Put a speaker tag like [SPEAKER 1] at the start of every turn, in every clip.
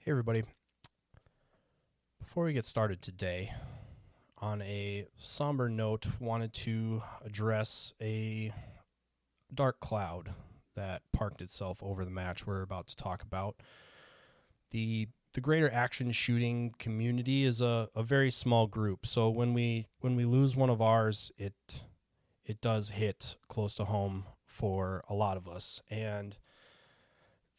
[SPEAKER 1] Hey everybody. Before we get started today, on a somber note, wanted to address a dark cloud that parked itself over the match we're about to talk about. The greater action shooting community is a very small group, so when we lose one of ours, it does hit close to home for a lot of us, and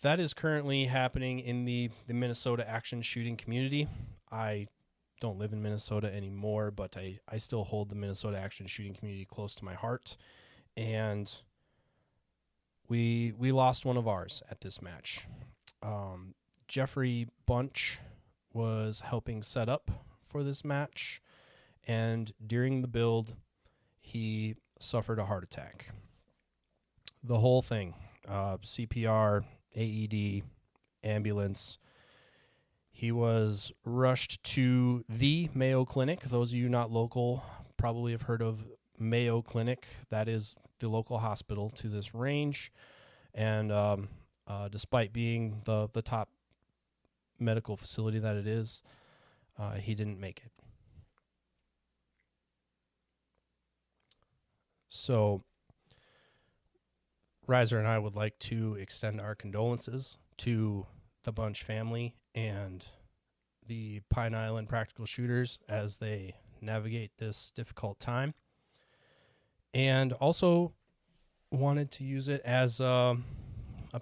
[SPEAKER 1] that is currently happening in the Minnesota action shooting community. I don't live in Minnesota anymore, but I still hold the Minnesota action shooting community close to my heart. And we lost one of ours at this match. Jeffrey Bunch was helping set up for this match, and during the build, he suffered a heart attack. The whole thing, CPR, AED, ambulance. He was rushed to the Mayo Clinic. Those of you not local probably have heard of Mayo Clinic. That is the local hospital to this range. And despite being the top medical facility that it is, he didn't make it. So Riser and I would like to extend our condolences to the Bunch family and the Pine Island practical shooters as they navigate this difficult time. And also wanted to use it as a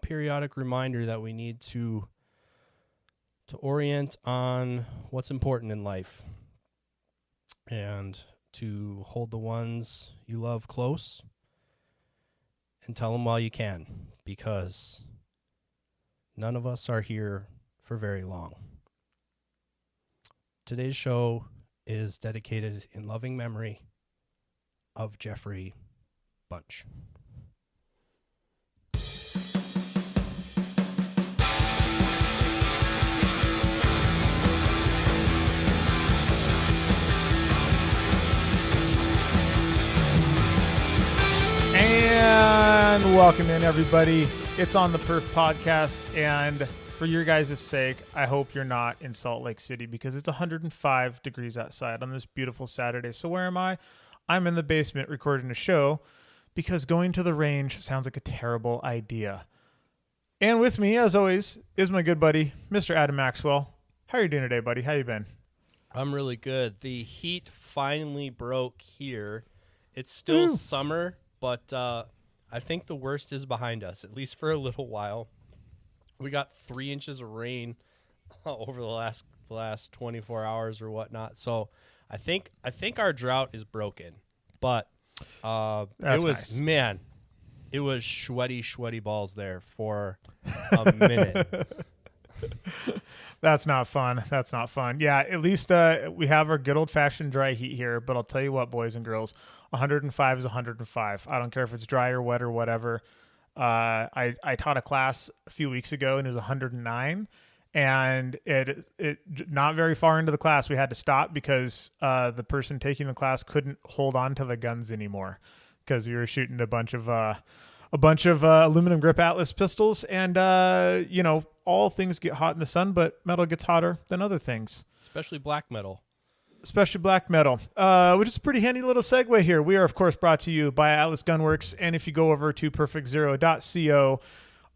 [SPEAKER 1] periodic reminder that we need to orient on what's important in life and to hold the ones you love close and tell them while you can, because none of us are here for very long. Today's show is dedicated in loving memory of Jeffrey Bunch.
[SPEAKER 2] And welcome in, everybody. It's On the Perf podcast, and for your guys' sake, I hope you're not in Salt Lake City because it's 105 degrees outside on this beautiful Saturday. So where am I? I'm in the basement recording a show because going to the range sounds like a terrible idea. And with me, as always, is my good buddy, Mr. Adam Maxwell. How are you doing today, buddy? How you been?
[SPEAKER 1] I'm really good. The heat finally broke here. It's still summer, but I think the worst is behind us, at least for a little while. We got 3 inches of rain over the last 24 hours or whatnot. So I think our drought is broken. But it was nice. It was sweaty balls there for a minute.
[SPEAKER 2] That's not fun. Yeah, at least we have our good old-fashioned dry heat here, but I'll tell you what, boys and girls, 105 is 105. I don't care if it's dry or wet or whatever. I taught a class a few weeks ago, and it was 109, and it not very far into the class, we had to stop because the person taking the class couldn't hold on to the guns anymore because we were shooting a bunch of aluminum grip Atlas pistols, and all things get hot in the sun, but metal gets hotter than other things.
[SPEAKER 1] Especially black metal,
[SPEAKER 2] which is a pretty handy little segue here. We are, of course, brought to you by Atlas Gunworks, and if you go over to perfectzero.co,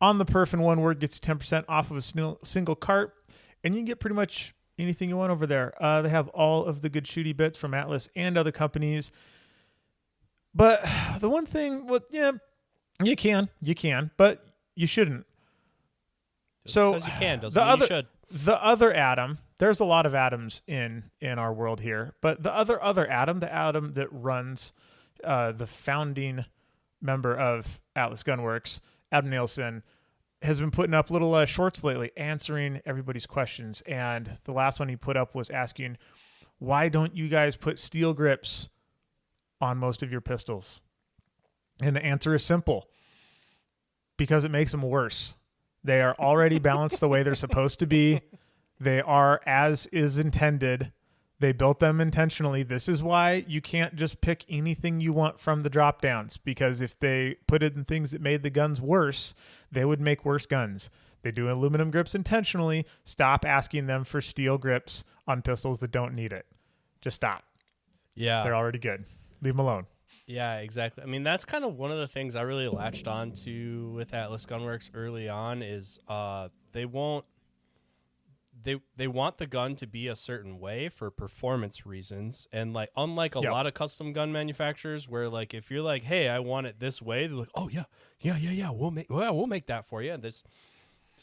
[SPEAKER 2] On the Perf in one word gets you 10% off of a single cart, and you can get pretty much anything you want over there. They have all of the good shooty bits from Atlas and other companies. But the one thing, you can, but you shouldn't.
[SPEAKER 1] Because you can doesn't mean you should.
[SPEAKER 2] The other Adam, there's a lot of Adams in our world here, but the other Adam, the Adam that runs the founding member of Atlas Gunworks, Adam Nielsen, has been putting up little shorts lately answering everybody's questions. And the last one he put up was asking, why don't you guys put steel grips on most of your pistols? And the answer is simple. Because it makes them worse. They are already balanced the way they're supposed to be. They are as is intended. They built them intentionally. This is why you can't just pick anything you want from the drop downs, because if they put it in things that made the guns worse, they would make worse guns. They do aluminum grips intentionally. Stop asking them for steel grips on pistols that don't need it. Just stop.
[SPEAKER 1] Yeah.
[SPEAKER 2] They're already good. Leave them alone.
[SPEAKER 1] Yeah, exactly. I mean, that's kind of one of the things I really latched on to with Atlas Gunworks early on is they want the gun to be a certain way for performance reasons. And like unlike a lot of custom gun manufacturers where like if you're like, hey, I want it this way, they're like, oh yeah, we'll make that for you. And it's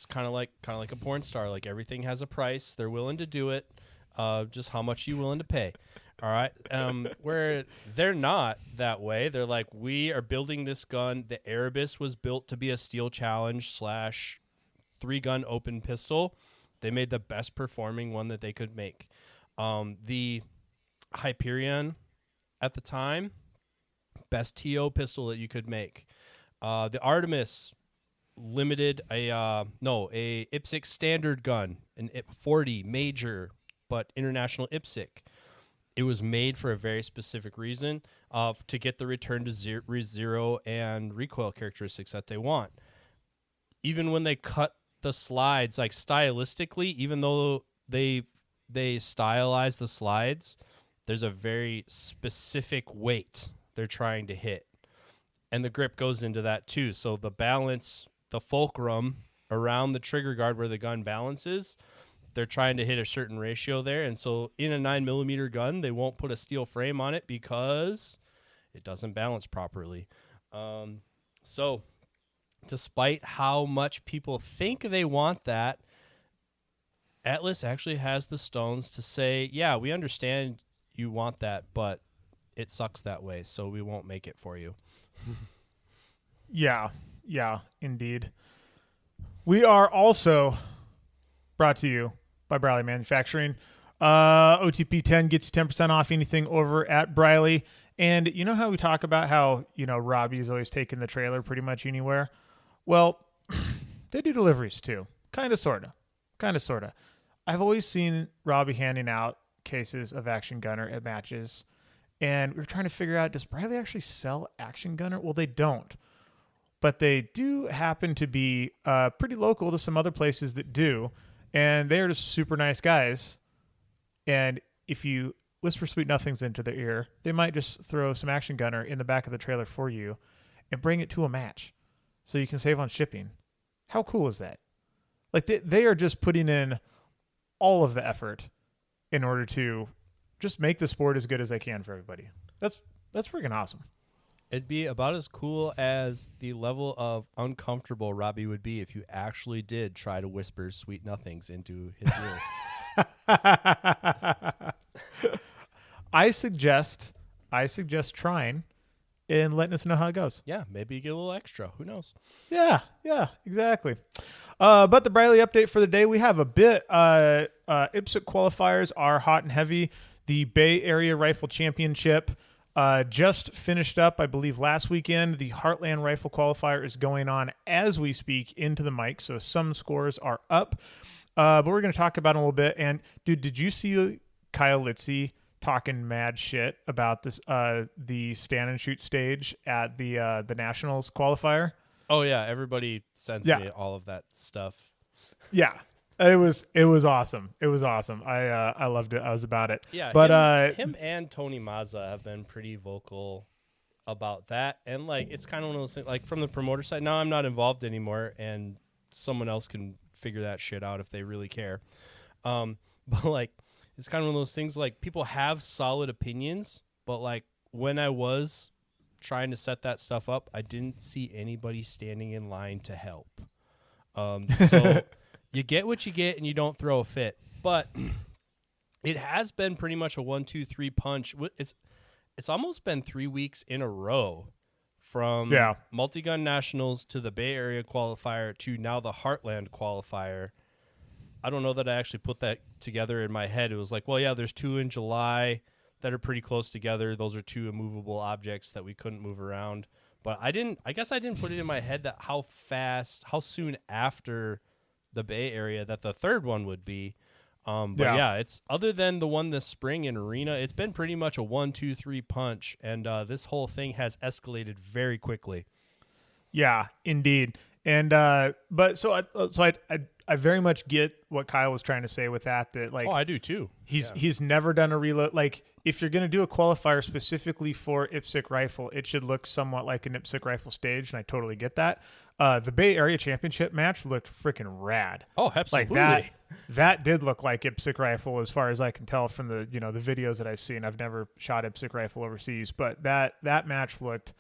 [SPEAKER 1] kind of like a porn star. Like everything has a price. They're willing to do it. Just how much you willing to pay. All right. Where they're not that way. They're like, we are building this gun. The Erebus was built to be a steel challenge / 3-gun open pistol. They made the best performing one that they could make. The Hyperion at the time, best TO pistol that you could make. The Artemis limited a IPSC standard gun, an IP 40 major, but international IPSC. It was made for a very specific reason to get the return to zero and recoil characteristics that they want. Even when they cut the slides, like stylistically, even though they stylize the slides, there's a very specific weight they're trying to hit. And the grip goes into that too. So the balance, the fulcrum around the trigger guard where the gun balances, they're trying to hit a certain ratio there. And so in a 9mm gun, they won't put a steel frame on it because it doesn't balance properly. So despite how much people think they want that, Atlas actually has the stones to say, yeah, we understand you want that, but it sucks that way, so we won't make it for you.
[SPEAKER 2] Yeah, indeed. We are also brought to you by Briley Manufacturing. OTP 10 gets 10% off anything over at Briley. And you know how we talk about how, Robbie is always taking the trailer pretty much anywhere? Well, they do deliveries too. Kind of, sort of. I've always seen Robbie handing out cases of Action Gunner at matches. And we were trying to figure out, does Briley actually sell Action Gunner? Well, they don't. But they do happen to be pretty local to some other places that do. And they are just super nice guys. And if you whisper sweet nothings into their ear, they might just throw some Action Gunner in the back of the trailer for you and bring it to a match so you can save on shipping. How cool is that? Like they are just putting in all of the effort in order to just make the sport as good as they can for everybody. That's freaking awesome.
[SPEAKER 1] It'd be about as cool as the level of uncomfortable Robbie would be if you actually did try to whisper sweet nothings into his ear.
[SPEAKER 2] I suggest trying and letting us know how it goes.
[SPEAKER 1] Yeah, maybe you get a little extra. Who knows?
[SPEAKER 2] Yeah, exactly. But the Briley update for the day, we have a bit. IPSC qualifiers are hot and heavy. The Bay Area Rifle Championship just finished up, I believe, last weekend. The Heartland Rifle Qualifier is going on as we speak into the mic, so some scores are up. But we're going to talk about it a little bit. And, dude, did you see Kyle Litzy talking mad shit about this the stand and shoot stage at the Nationals qualifier?
[SPEAKER 1] Oh, yeah. Everybody sends me all of that stuff.
[SPEAKER 2] Yeah. It was awesome. It was awesome. I loved it. I was about it.
[SPEAKER 1] Yeah,
[SPEAKER 2] but
[SPEAKER 1] him and Tony Mazza have been pretty vocal about that, and like it's kind of one of those things. Like from the promoter side, now I'm not involved anymore, and someone else can figure that shit out if they really care. But like it's kind of one of those things. Like people have solid opinions, but like when I was trying to set that stuff up, I didn't see anybody standing in line to help. So. You get what you get, and you don't throw a fit. But it has been pretty much a 1-2-3 punch. It's almost been 3 weeks in a row from Multi-Gun Nationals to the Bay Area qualifier to now the Heartland qualifier. I don't know that I actually put that together in my head. It was like, well, yeah, there's 2 in July that are pretty close together. Those are 2 immovable objects that we couldn't move around. But I guess I didn't put it in my head that how soon after the Bay Area that the third one would be. It's other than the one this spring in Arena, it's been pretty much a 1-2-3 punch, and this whole thing has escalated very quickly.
[SPEAKER 2] Yeah, indeed. And I very much get what Kyle was trying to say with that like,
[SPEAKER 1] I do too.
[SPEAKER 2] He's never done a reload. Like, if you're going to do a qualifier specifically for IPSC rifle, it should look somewhat like an IPSC rifle stage, and I totally get that. The Bay Area Championship match looked freaking rad.
[SPEAKER 1] Oh, absolutely.
[SPEAKER 2] Like that did look like IPSC rifle as far as I can tell from the, the videos that I've seen. I've never shot IPSC rifle overseas, but that match looked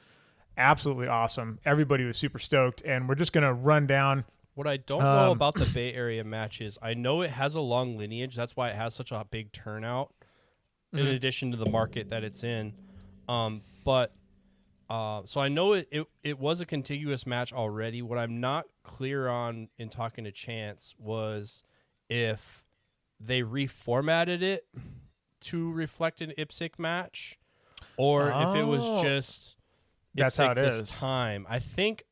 [SPEAKER 2] absolutely awesome. Everybody was super stoked, and we're just going to run down.
[SPEAKER 1] What I don't know about the Bay Area match is I know it has a long lineage. That's why it has such a big turnout in addition to the market that it's in. So I know it was a contiguous match already. What I'm not clear on in talking to Chance was if they reformatted it to reflect an IPSC match or if it was just
[SPEAKER 2] that's how it
[SPEAKER 1] this
[SPEAKER 2] is.
[SPEAKER 1] Time. I think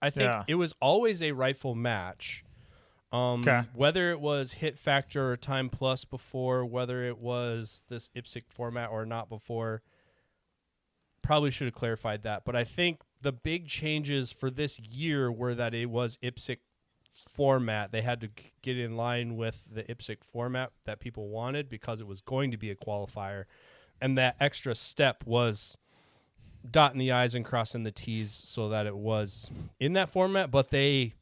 [SPEAKER 1] it was always a rifle match.
[SPEAKER 2] Okay.
[SPEAKER 1] Whether it was hit factor or time plus before, whether it was this IPSC format or not before, probably should have clarified that. But I think the big changes for this year were that it was IPSC format. They had to get in line with the IPSC format that people wanted because it was going to be a qualifier. And that extra step was dotting the I's and crossing the T's so that it was in that format, but they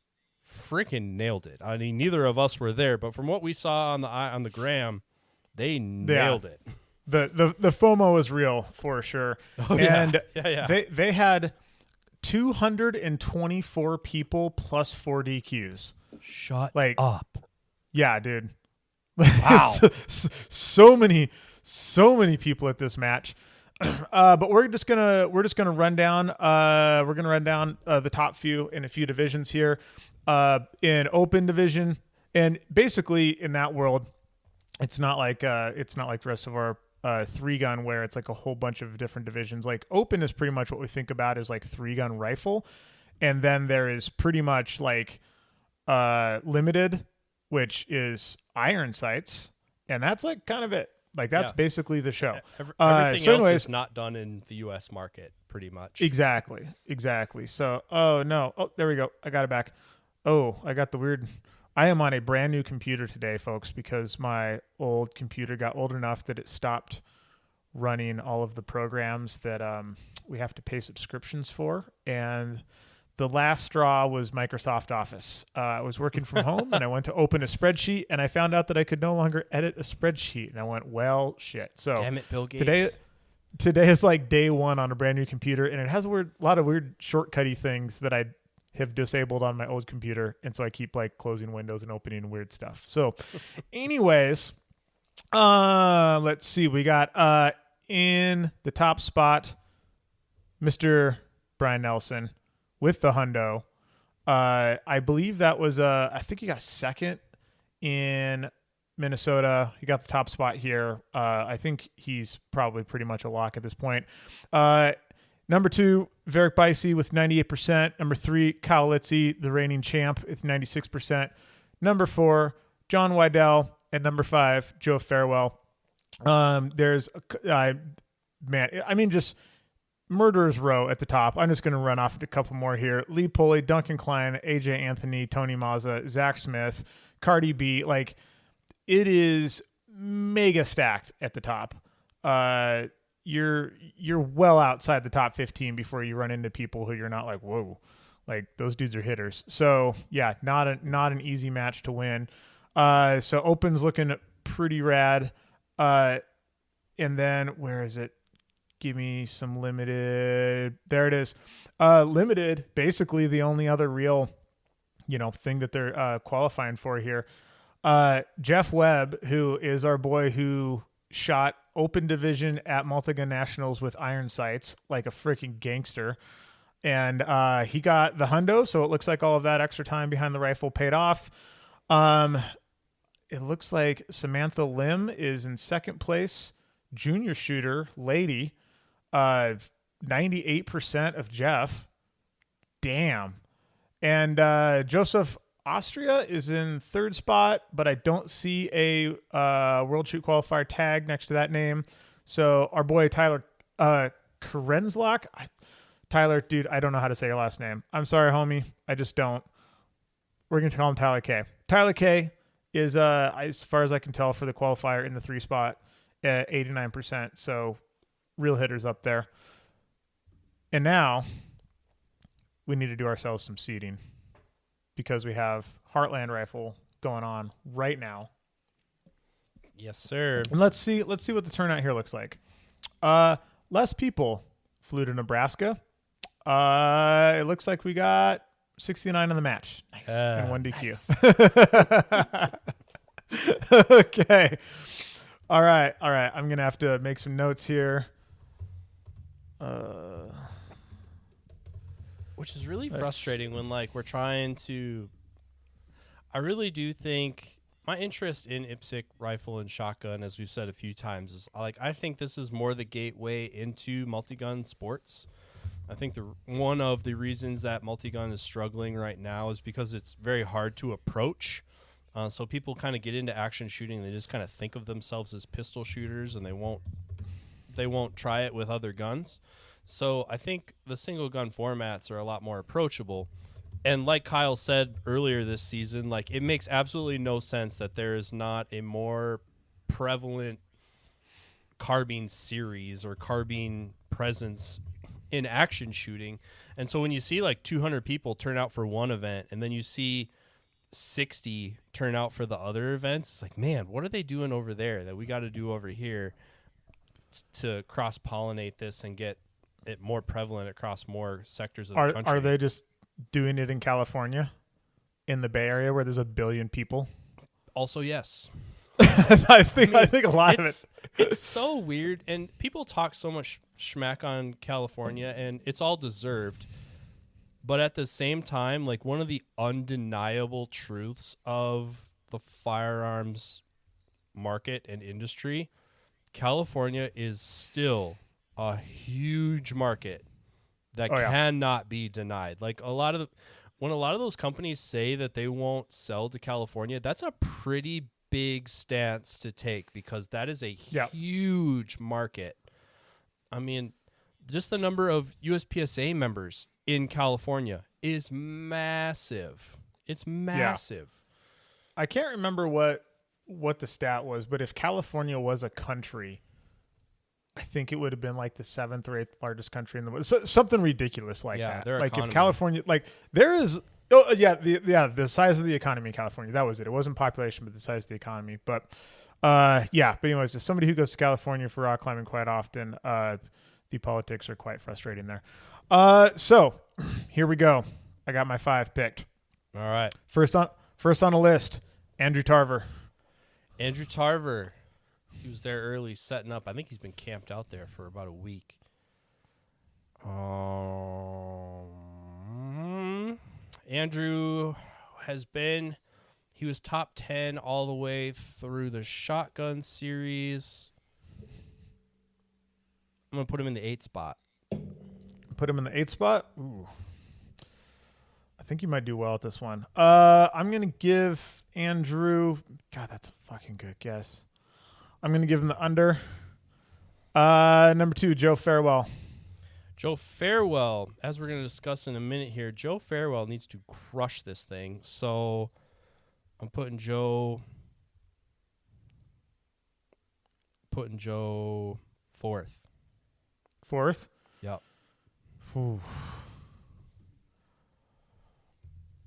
[SPEAKER 1] freaking nailed it. I mean, neither of us were there, but from what we saw on the gram, they nailed it.
[SPEAKER 2] The FOMO was real for sure. And they had 224 people plus 4 DQs.
[SPEAKER 1] Shut
[SPEAKER 2] like
[SPEAKER 1] up.
[SPEAKER 2] Yeah, dude.
[SPEAKER 1] Wow.
[SPEAKER 2] so many people at this match. But we're just gonna run down. We're gonna run down the top few in a few divisions here. In open division, and basically in that world, it's not like the rest of our 3-gun where it's like a whole bunch of different divisions. Like open is pretty much what we think about as like 3-gun rifle, and then there is pretty much like limited, which is iron sights, and that's like kind of it. Like that's basically the show.
[SPEAKER 1] Everything else is not done in the U.S. market, pretty much.
[SPEAKER 2] Exactly. So, there we go. I got it back. Oh, I got the weird. I am on a brand new computer today, folks, because my old computer got old enough that it stopped running all of the programs that we have to pay subscriptions for, and the last straw was Microsoft Office. I was working from home, and I went to open a spreadsheet, and I found out that I could no longer edit a spreadsheet. And I went, well, shit. So
[SPEAKER 1] damn it, Bill Gates.
[SPEAKER 2] Today is like day one on a brand new computer, and it has a lot of weird shortcutty things that I have disabled on my old computer, and so I keep like closing windows and opening weird stuff. So anyways, let's see. We got in the top spot, Mr. Brian Nelson with the hundo. I believe that was I think he got second in Minnesota. He got the top spot here. I think he's probably pretty much a lock at this point. Number 2, Varick Bicey with 98%. Number 3, Kyle Litzy, the reigning champ, it's 96%. Number 4, John Wydell, and number 5, Joe Farewell. There's just murderer's row at the top. I'm just going to run off a couple more here. Lee Pulley, Duncan Klein, AJ Anthony, Tony Mazza, Zach Smith, Cardi B. Like, it is mega stacked at the top. You're well outside the top 15 before you run into people who you're not like, whoa, like those dudes are hitters. So yeah, not an easy match to win. So open's looking pretty rad. And then where is it? Give me some limited. There it is. Limited, basically the only other real, thing that they're qualifying for here. Jeff Webb, who is our boy who shot open division at Multigun Nationals with iron sights like a freaking gangster. And he got the hundo, so it looks like all of that extra time behind the rifle paid off. It looks like Samantha Lim is in second place. Junior shooter, lady, 98% of Jeff. Damn. And Joseph Austria is in third spot, but I don't see a World Shoot Qualifier tag next to that name. So our boy Tyler Kerenslock. Tyler, dude, I don't know how to say your last name. I'm sorry, homie. I just don't. We're going to call him Tyler K. Tyler K is, as far as I can tell, for the qualifier in the 3 spot at 89%. So real hitters up there. And now we need to do ourselves some seeding because we have Heartland Rifle going on right now.
[SPEAKER 1] Yes, sir.
[SPEAKER 2] And let's see what the turnout here looks like. Less people flew to Nebraska. It looks like we got 69 in the match. Nice. And 1 DQ. Nice. Okay. All right. I'm going to have to make some notes here.
[SPEAKER 1] Which is really frustrating when we're trying to. I really do think my interest in IPSC rifle and shotgun, as we've said a few times, is I think this is more the gateway into multi-gun sports. I think one of the reasons that multi-gun is struggling right now is because it's very hard to approach. So people kind of get into action shooting. They just kind of think of themselves as pistol shooters, and they won't try it with other guns. So I think the single gun formats are a lot more approachable. And like Kyle said earlier this season, it makes absolutely no sense that there is not a more prevalent carbine series or carbine presence in action shooting. And so when you see 200 people turn out for one event and then you see 60 turn out for the other events, it's man, what are they doing over there that we got to do over here to cross-pollinate this and get it more prevalent across more sectors of the country?
[SPEAKER 2] Are they just doing it in California, in the Bay Area, where there's 1 billion people?
[SPEAKER 1] Also, yes.
[SPEAKER 2] I think a lot of it.
[SPEAKER 1] It's so weird, and people talk so much schmack on California, and it's all deserved. But at the same time, one of the undeniable truths of the firearms market and industry, California is still a huge market that cannot be denied. When a lot of those companies say that they won't sell to California, that's a pretty big stance to take because that is a huge market. I mean, just the number of USPSA members in California is massive. It's massive.
[SPEAKER 2] I can't remember what the stat was, but if California was a country, I think it would have been the 7th or 8th largest country in the world. So, something ridiculous like that. If California, there is, the size of the economy in California, that was it. It wasn't population, but the size of the economy. But, but anyways, as somebody who goes to California for rock climbing quite often, the politics are quite frustrating there. So here we go. I got my 5 picked.
[SPEAKER 1] All right.
[SPEAKER 2] First on the list, Andrew Tarver.
[SPEAKER 1] Andrew Tarver. He was there early setting up. I think he's been camped out there for about a week. Andrew he was top 10 all the way through the shotgun series. I'm going to put him in the 8 spot.
[SPEAKER 2] Put him in the 8 spot? Ooh. I think you might do well at this one. I'm going to give Andrew... God, that's a fucking good guess. I'm going to give him the under. Number 2, Joe Farewell.
[SPEAKER 1] Joe Farewell, as we're going to discuss in a minute here, Joe Farewell needs to crush this thing. So I'm putting Joe 4th.
[SPEAKER 2] 4th?
[SPEAKER 1] Yep.
[SPEAKER 2] Ooh.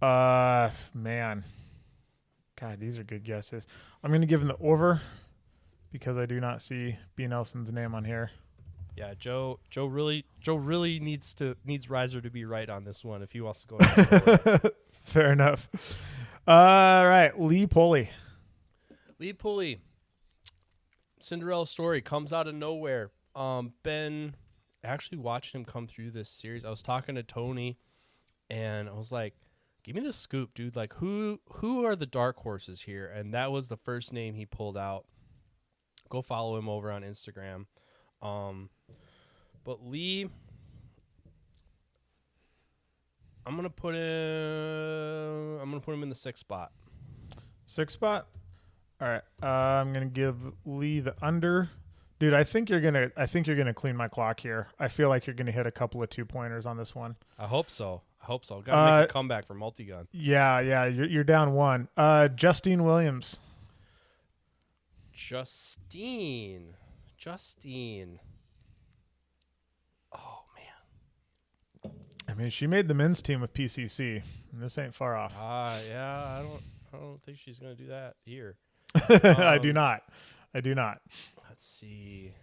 [SPEAKER 2] Man. God, these are good guesses. I'm going to give him the over because I do not see B. Nelson's name on here.
[SPEAKER 1] Yeah, Joe really needs Riser to be right on this one if he wants to go.
[SPEAKER 2] Fair enough. All right, Lee Pulley.
[SPEAKER 1] Lee Pulley. Cinderella story comes out of nowhere. Ben actually watched him come through this series. I was talking to Tony, and I was like, "Give me the scoop, dude. Who are the dark horses here?" And that was the first name he pulled out. Go follow him over on Instagram. But Lee, I'm gonna put him in the 6th spot.
[SPEAKER 2] 6th spot. All right. I'm gonna give Lee the under. Dude, I think you're gonna clean my clock here. I feel like you're gonna hit a couple of 2-pointers on this one.
[SPEAKER 1] I hope so. I hope so. Got to make a comeback for multi-gun.
[SPEAKER 2] Yeah. You're down 1. Justine Williams.
[SPEAKER 1] Justine. Oh man.
[SPEAKER 2] I mean, she made the men's team with PCC. And this ain't far off.
[SPEAKER 1] Yeah. I don't think she's gonna do that here.
[SPEAKER 2] I do not.
[SPEAKER 1] Let's see.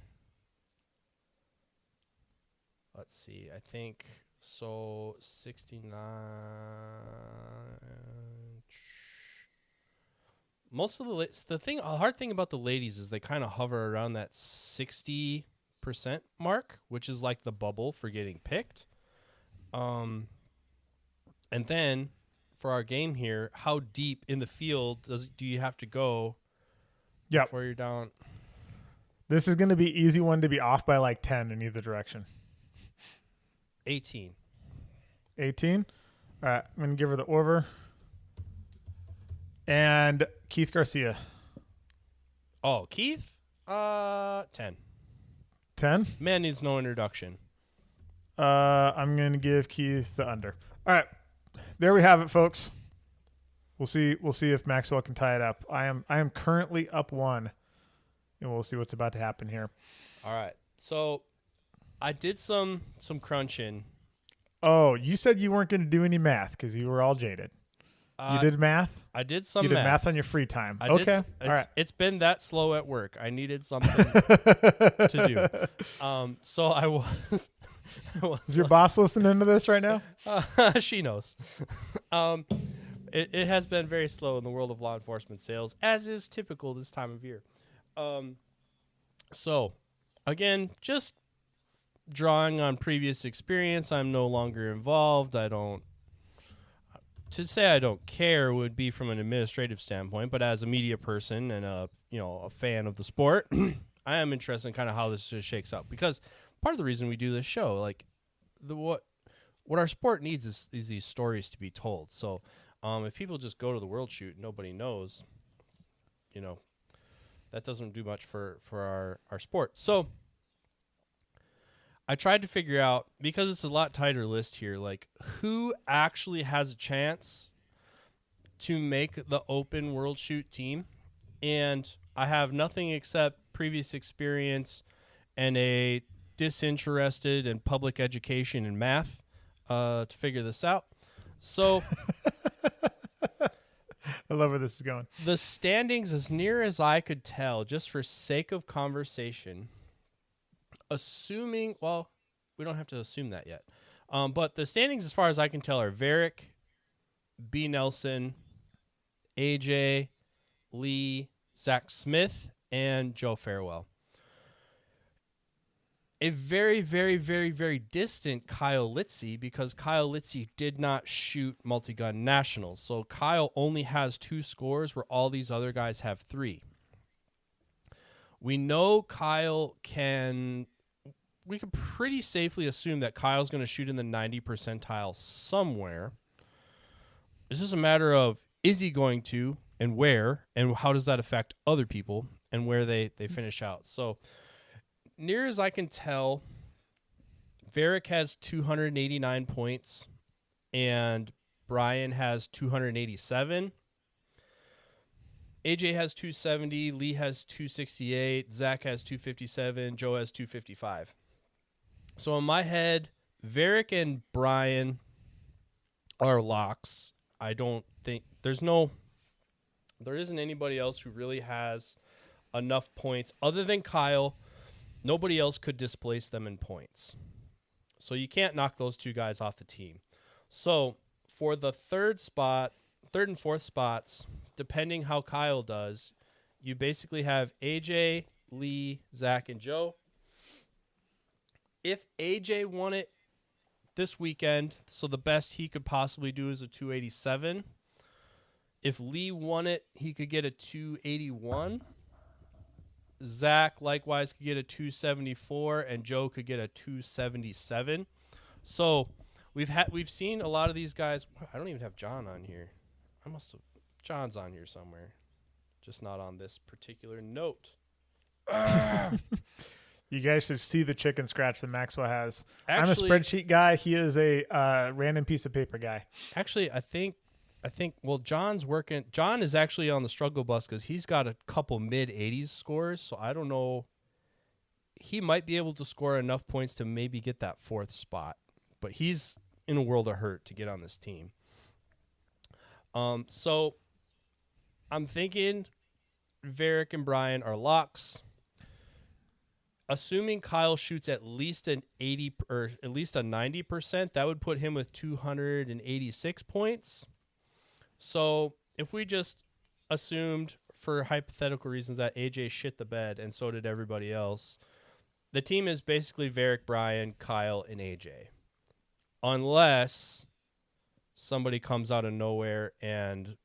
[SPEAKER 1] I think so. 69. Most of the hard thing about the ladies is they kind of hover around that 60% mark, which is like the bubble for getting picked. And then for our game here, how deep in the field do you have to go?
[SPEAKER 2] Yep.
[SPEAKER 1] Before you're down.
[SPEAKER 2] This is going to be easy one to be off by like 10 in either direction.
[SPEAKER 1] 18.
[SPEAKER 2] 18? All right. I'm going to give her the over. And Keith Garcia.
[SPEAKER 1] Oh, Keith? 10.
[SPEAKER 2] 10?
[SPEAKER 1] Man needs no introduction.
[SPEAKER 2] I'm going to give Keith the under. All right. There we have it, folks. We'll see if Maxwell can tie it up. I am currently up 1, and we'll see what's about to happen here.
[SPEAKER 1] All right. So I did some crunching.
[SPEAKER 2] Oh, you said you weren't going to do any math because you were all jaded. You did math?
[SPEAKER 1] I did some
[SPEAKER 2] You did math on your free time.
[SPEAKER 1] All
[SPEAKER 2] right.
[SPEAKER 1] It's been that slow at work. I needed something to do. So I was
[SPEAKER 2] Is your boss listening to this right now?
[SPEAKER 1] She knows. It has been very slow in the world of law enforcement sales, as is typical this time of year. So, again, just drawing on previous experience. I'm no longer involved. To say I don't care would be from an administrative standpoint, but as a media person and a fan of the sport, I am interested in kind of how this just shakes out, because part of the reason we do this show, like what our sport needs is these stories to be told. So if people just go to the World Shoot and nobody knows, that doesn't do much for our sport. So I tried to figure out, because it's a lot tighter list here, like who actually has a chance to make the open World Shoot team. And I have nothing except previous experience and a disinterested in public education and math to figure this out. So
[SPEAKER 2] I love where this is going.
[SPEAKER 1] The standings, as near as I could tell, just for sake of conversation, assuming, well, we don't have to assume that yet. But the standings, as far as I can tell, are Varick, B. Nelson, AJ, Lee, Zach Smith, and Joe Farewell. A very, very, very, very distant Kyle Litzy, because Kyle Litzy did not shoot multi-gun nationals. So Kyle only has 2 scores where all these other guys have 3. We know we can pretty safely assume that Kyle's going to shoot in the 90 percentile somewhere. It's just a matter of, is he going to, and where, and how does that affect other people, and where they finish out. So near as I can tell, Varick has 289 points, and Brian has 287. AJ has 270, Lee has 268, Zach has 257, Joe has 255. So in my head, Varick and Brian are locks. I don't think there isn't anybody else who really has enough points other than Kyle. Nobody else could displace them in points. So you can't knock those 2 guys off the team. So for the third and fourth spots, depending how Kyle does, you basically have AJ, Lee, Zach, and Joe. If AJ won it this weekend, so the best he could possibly do is a 287. If Lee won it, he could get a 281. Zach likewise could get a 274, and Joe could get a 277. So we've seen a lot of these guys. I don't even have John on here. John's on here somewhere, just not on this particular note.
[SPEAKER 2] You guys should see the chicken scratch that Maxwell has. I'm a
[SPEAKER 1] Actually,
[SPEAKER 2] spreadsheet guy. He is a random piece of paper guy.
[SPEAKER 1] Actually, I think. Well, John's working. John is actually on the struggle bus because he's got a couple mid-80s scores. So I don't know. He might be able to score enough points to maybe get that 4th spot, but he's in a world of hurt to get on this team. So I'm thinking Varick and Brian are locks. Assuming Kyle shoots at least an 80 or at least a 90%, that would put him with 286 points. So if we just assumed for hypothetical reasons that AJ shit the bed and so did everybody else, the team is basically Varick, Brian, Kyle, and AJ. Unless somebody comes out of nowhere and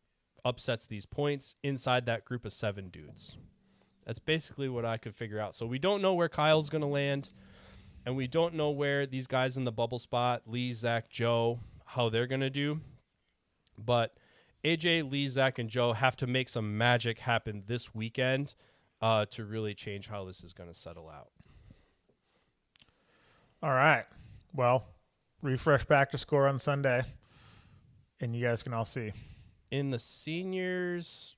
[SPEAKER 1] upsets these points inside that group of 7 dudes. That's basically what I could figure out. So we don't know where Kyle's going to land, and we don't know where these guys in the bubble spot, Lee, Zach, Joe, how they're going to do. But AJ, Lee, Zach, and Joe have to make some magic happen this weekend to really change how this is going to settle out.
[SPEAKER 2] All right. Well, refresh back to score on Sunday, and you guys can all see.
[SPEAKER 1] In the seniors,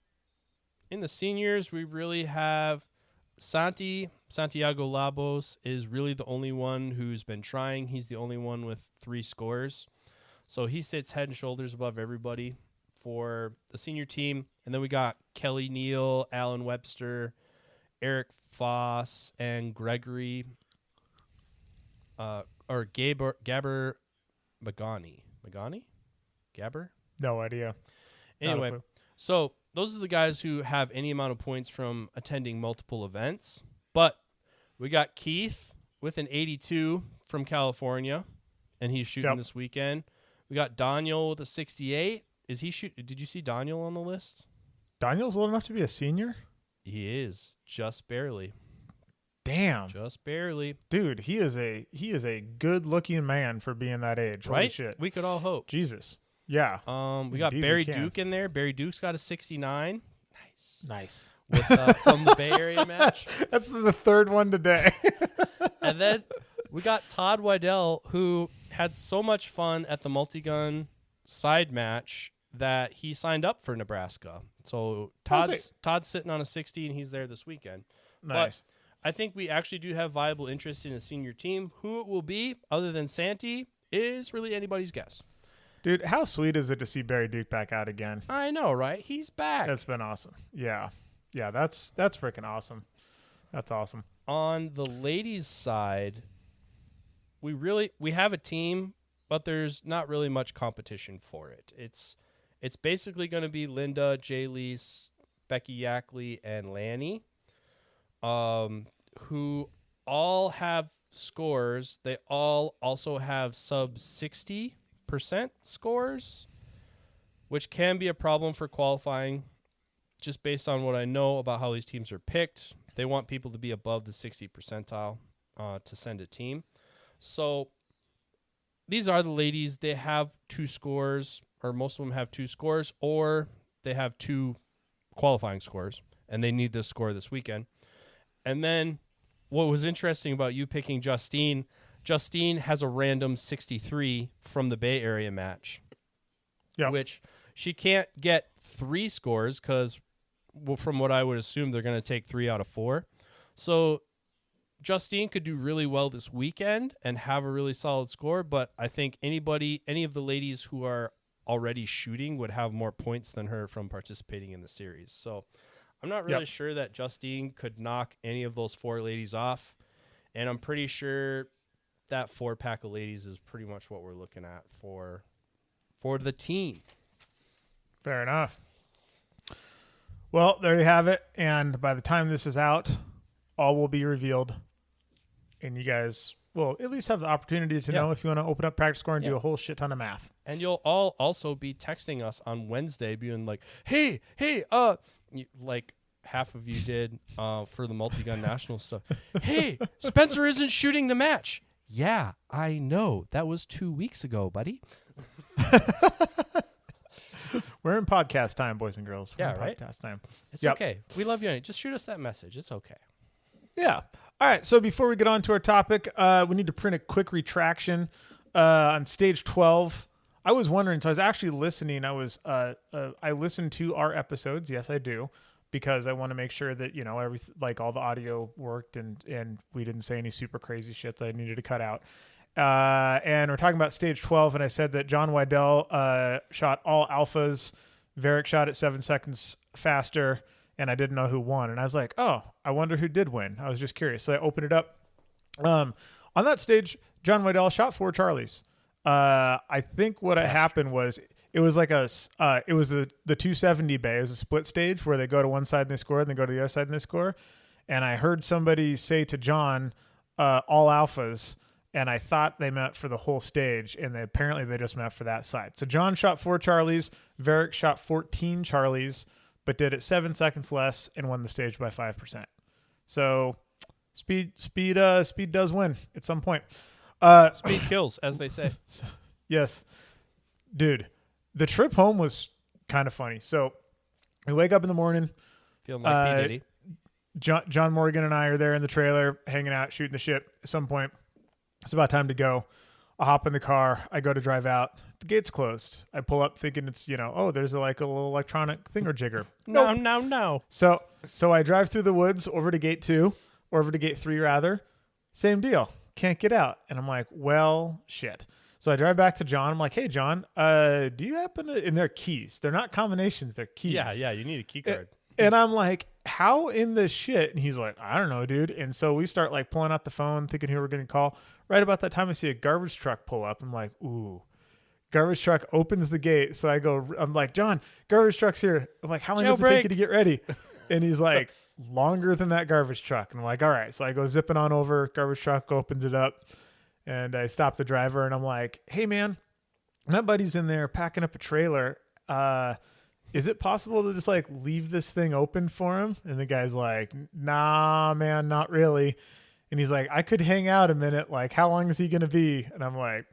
[SPEAKER 1] we really have Santiago Labos is really the only one who's been trying. He's the only one with 3 scores. So he sits head and shoulders above everybody for the senior team. And then we got Kelly Neal, Alan Webster, Eric Foss, and Gregory or Gabber Magani. Gabber?
[SPEAKER 2] No idea.
[SPEAKER 1] Anyway, so those are the guys who have any amount of points from attending multiple events. But we got Keith with an 82 from California, and he's shooting this weekend. We got Daniel with a 68. Is he shoot? Did you see Daniel on the list?
[SPEAKER 2] Daniel's old enough to be a senior?
[SPEAKER 1] He is, just barely.
[SPEAKER 2] Damn.
[SPEAKER 1] Just barely.
[SPEAKER 2] Dude, he is a good-looking man for being that age.
[SPEAKER 1] Right?
[SPEAKER 2] Holy shit.
[SPEAKER 1] We could all hope.
[SPEAKER 2] Jesus. Yeah.
[SPEAKER 1] We got Barry Duke in there. Barry Duke's got a 69.
[SPEAKER 2] Nice.
[SPEAKER 1] With, from the Bay Area match.
[SPEAKER 2] That's the 3rd one today.
[SPEAKER 1] And then we got Todd Weidel, who had so much fun at the multi-gun side match that he signed up for Nebraska. So Todd's sitting on a 60, and he's there this weekend.
[SPEAKER 2] Nice.
[SPEAKER 1] But I think we actually do have viable interest in a senior team. Who it will be, other than Santi, is really anybody's guess.
[SPEAKER 2] Dude, how sweet is it to see Barry Duke back out again?
[SPEAKER 1] I know, right? He's back.
[SPEAKER 2] That's been awesome. Yeah. Yeah, that's freaking awesome. That's awesome.
[SPEAKER 1] On the ladies' side, we have a team, but there's not really much competition for it. It's basically going to be Linda, Jaylease, Becky Yackley, and Lanny, who all have scores. They all also have sub 60% scores, which can be a problem for qualifying. Just based on what I know about how these teams are picked, they want people to be above the 60 percentile to send a team. So these are the ladies. They have 2 scores, or most of them have 2 scores, or they have 2 qualifying scores, and they need this score this weekend. And then what was interesting about you picking Justine has a random 63 from the Bay Area match, which she can't get 3 scores because, from what I would assume, they're going to take 3 out of 4. So Justine could do really well this weekend and have a really solid score, but I think any of the ladies who are already shooting would have more points than her from participating in the series. So I'm not really sure that Justine could knock any of those 4 ladies off, and I'm pretty sure that 4-pack of ladies is pretty much what we're looking at for the team.
[SPEAKER 2] Fair enough. Well, there you have it. And by the time this is out, all will be revealed. And you guys will at least have the opportunity to know if you want to open up practice score and do a whole shit ton of math.
[SPEAKER 1] And you'll all also be texting us on Wednesday being like, hey, like half of you did for the multi-gun national stuff. Hey, Spencer isn't shooting the match. Yeah, I know. That was 2 weeks ago, buddy.
[SPEAKER 2] We're in podcast time, boys and girls.
[SPEAKER 1] We're in
[SPEAKER 2] podcast time.
[SPEAKER 1] It's okay. We love you. Just shoot us that message. It's okay.
[SPEAKER 2] Yeah. All right, so before we get on to our topic, we need to print a quick retraction on stage 12. I was wondering, so I was actually listening. I listened to our episodes. Yes, I do, because I want to make sure that all the audio worked and we didn't say any super crazy shit that I needed to cut out. And we're talking about stage 12, and I said that John Wydell shot all alphas. Varick shot it 7 seconds faster, and I didn't know who won. And I was like, oh, I wonder who did win. I was just curious. So I opened it up. On that stage, John Wydell shot 4 Charlies. I think what happened was it was like it was the 270 bay. It was a split stage where they go to one side and they score, and they go to the other side and they score. And I heard somebody say to John, all alphas, and I thought they meant for the whole stage, and apparently they just meant for that side. So John shot 4 Charlies, Varick shot 14 Charlies, but did it 7 seconds less and won the stage by 5%. So speed does win at some point.
[SPEAKER 1] Speed kills, as they say.
[SPEAKER 2] Yes. Dude, the trip home was kind of funny. So we wake up in the morning.
[SPEAKER 1] Feeling like P. Diddy.
[SPEAKER 2] John Morgan and I are there in the trailer, hanging out, shooting the shit. At some point, it's about time to go. I hop in the car. I go to drive out. The gate's closed. I pull up thinking it's, there's a little electronic thingamajigger.
[SPEAKER 1] No.
[SPEAKER 2] So I drive through the woods over to gate 2, or over to gate 3 rather. Same deal. Can't get out. And I'm like, well, shit. So I drive back to John. I'm like, hey, John, do you happen to, and they're keys. They're not combinations. They're keys.
[SPEAKER 1] Yeah. You need a key card.
[SPEAKER 2] And I'm like, how in the shit? And he's like, I don't know, dude. And so we start like pulling out the phone, thinking who we're going to call. Right about that time, I see a garbage truck pull up. I'm like, ooh. Garbage truck opens the gate. So I'm like, John, garbage truck's here. I'm like, how long does it take you to get ready? And he's like, longer than that garbage truck. And I'm like, all right. So I go zipping on over. Garbage truck opens it up. And I stop the driver. And I'm like, hey, man, my buddy's in there packing up a trailer. Is it possible to just like leave this thing open for him? And the guy's like, nah, man, not really. And he's like, I could hang out a minute. Like, how long is he going to be? And I'm like,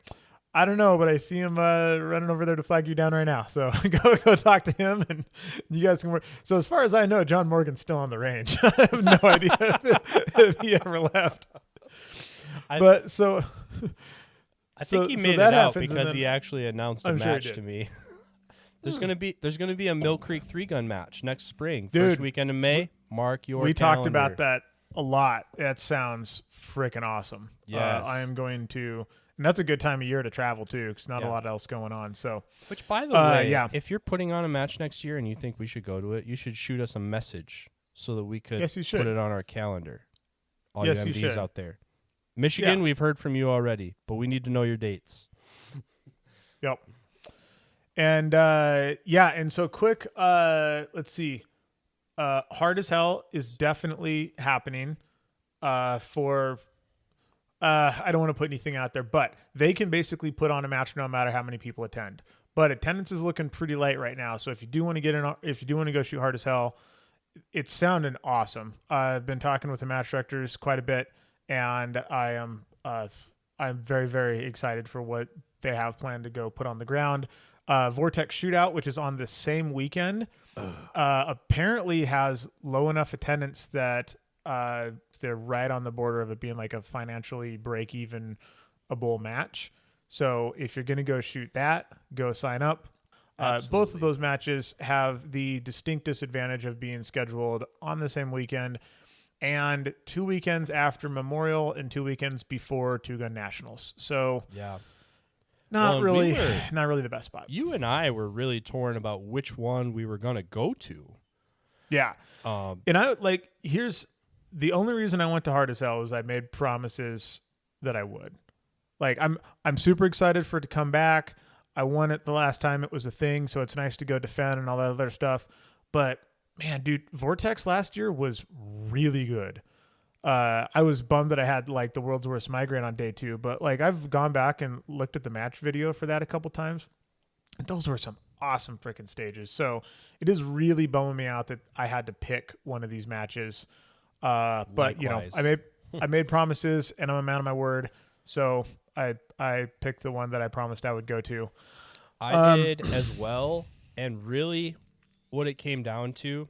[SPEAKER 2] I don't know, but I see him running over there to flag you down right now. So go talk to him, and you guys can work. So as far as I know, John Morgan's still on the range. I have no idea if he ever left. I
[SPEAKER 1] think he made it out because he actually announced a match to me. There's gonna be a Mill Creek 3-gun match next spring, first weekend of May. Mark your calendar.
[SPEAKER 2] We talked about that a lot. That sounds freaking awesome.
[SPEAKER 1] Yes.
[SPEAKER 2] I am going to, and that's a good time of year to travel too, because not a lot else going on. So,
[SPEAKER 1] which by the way, if you're putting on a match next year and you think we should go to it, you should shoot us a message so that we could put it on our calendar. All you MDs out there. Michigan, we've heard from you already, but we need to know your dates.
[SPEAKER 2] Yep. And and so quick, let's see. Hard as Hell is definitely happening for I don't want to put anything out there, but they can basically put on a match no matter how many people attend. But attendance is looking pretty light right now. So if you do want to go shoot Hard as Hell, it's sounding awesome. I've been talking with the match directors quite a bit, and I'm very, very excited for what they have planned to go put on the ground. Vortex Shootout, which is on the same weekend, apparently has low enough attendance that they're right on the border of it being like a financially break-even-able match. So if you're going to go shoot that, go sign up. Both of those matches have the distinct disadvantage of being scheduled on the same weekend and 2 weekends after Memorial and 2 weekends before Two Gun Nationals. So not really the best spot.
[SPEAKER 1] You and I were really torn about which one we were going to go to.
[SPEAKER 2] Yeah. And here's the only reason I went to Hard as Hell is I made promises that I would. Like I'm super excited for it to come back. I won it the last time it was a thing, so it's nice to go defend and all that other stuff. But man, dude, Vortex last year was really good. I was bummed that I had like the world's worst migraine on day 2, but like I've gone back and looked at the match video for that a couple times, and those were some awesome freaking stages. So it is really bumming me out that I had to pick one of these matches. But
[SPEAKER 1] Likewise.
[SPEAKER 2] I made promises, and I'm a man of my word. So I picked the one that I promised I would go to.
[SPEAKER 1] I did as well, and really what it came down to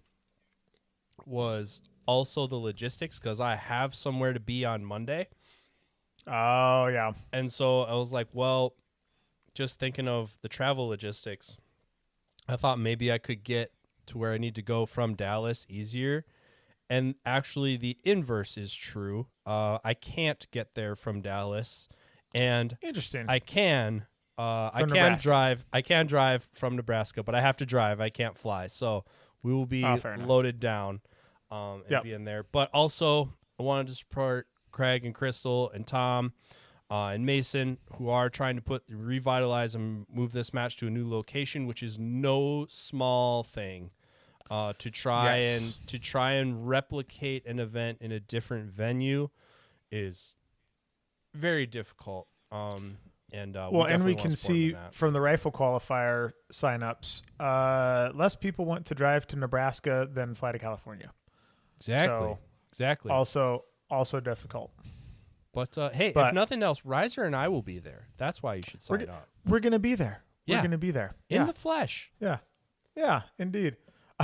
[SPEAKER 1] was also the logistics because I have somewhere to be on Monday.
[SPEAKER 2] Oh, yeah.
[SPEAKER 1] And so I was like, well, just thinking of the travel logistics, I thought maybe I could get to where I need to go from Dallas easier. And actually, the inverse is true. I can't get there from Dallas, and
[SPEAKER 2] Interesting.
[SPEAKER 1] I can
[SPEAKER 2] Nebraska.
[SPEAKER 1] drive from Nebraska, but I have to drive. I can't fly, so we will be
[SPEAKER 2] Fair enough.
[SPEAKER 1] loaded down and
[SPEAKER 2] Yep.
[SPEAKER 1] be in there. But also, I wanted to support Craig and Crystal and Tom and Mason, who are trying to revitalize and move this match to a new location, which is no small thing. To try and replicate an event in a different venue is very difficult. And
[SPEAKER 2] we can see from the rifle qualifier signups, less people want to drive to Nebraska than fly to California.
[SPEAKER 1] Exactly.
[SPEAKER 2] Also difficult.
[SPEAKER 1] But hey, if nothing else, Riser and I will be there. That's why you should sign up.
[SPEAKER 2] We're gonna be there.
[SPEAKER 1] Yeah.
[SPEAKER 2] We're gonna be there
[SPEAKER 1] in the flesh.
[SPEAKER 2] Yeah, indeed.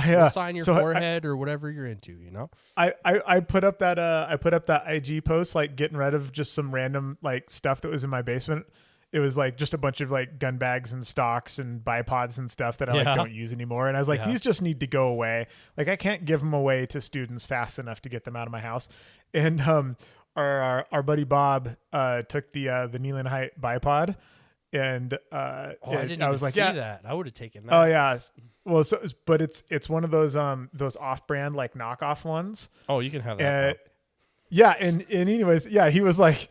[SPEAKER 1] We'll sign your forehead or whatever you're into, you know.
[SPEAKER 2] I put up that IG post, like getting rid of just some random like stuff that was in my basement. It was like just a bunch of like gun bags and stocks and bipods and stuff that I like don't use anymore. And I was like, these just need to go away. Like I can't give them away to students fast enough to get them out of my house. And our buddy Bob took the Neelan Height bipod. And
[SPEAKER 1] I didn't even see that. I would have taken that.
[SPEAKER 2] Oh yeah. Well, but it's one of those off-brand like knockoff ones.
[SPEAKER 1] Oh, you can have that.
[SPEAKER 2] Yeah, and anyways, yeah, he was like,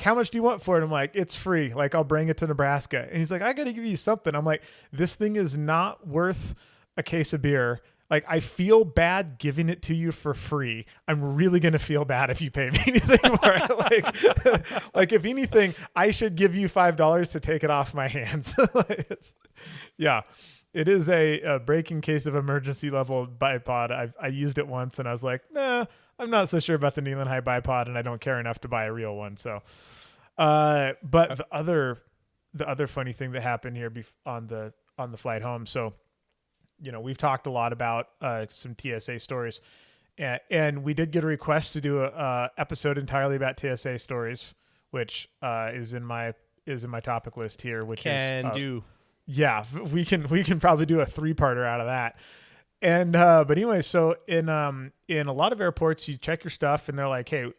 [SPEAKER 2] how much do you want for it? I'm like, it's free. Like I'll bring it to Nebraska. And he's like, I got to give you something. I'm like, this thing is not worth a case of beer. Like I feel bad giving it to you for free. I'm really gonna feel bad if you pay me anything for it. Like if anything, I should give you $5 to take it off my hands. It is a breaking case of emergency level bipod. I used it once and I was like, nah, I'm not so sure about the Neelan High bipod, and I don't care enough to buy a real one. So, but the other funny thing that happened here on the flight home. So, we've talked a lot about some TSA stories, and we did get a request to do a episode entirely about TSA stories, which is in my topic list here. Which yeah, we can probably do a 3-parter out of that. And but anyway, so in a lot of airports, you check your stuff, and they're like, hey,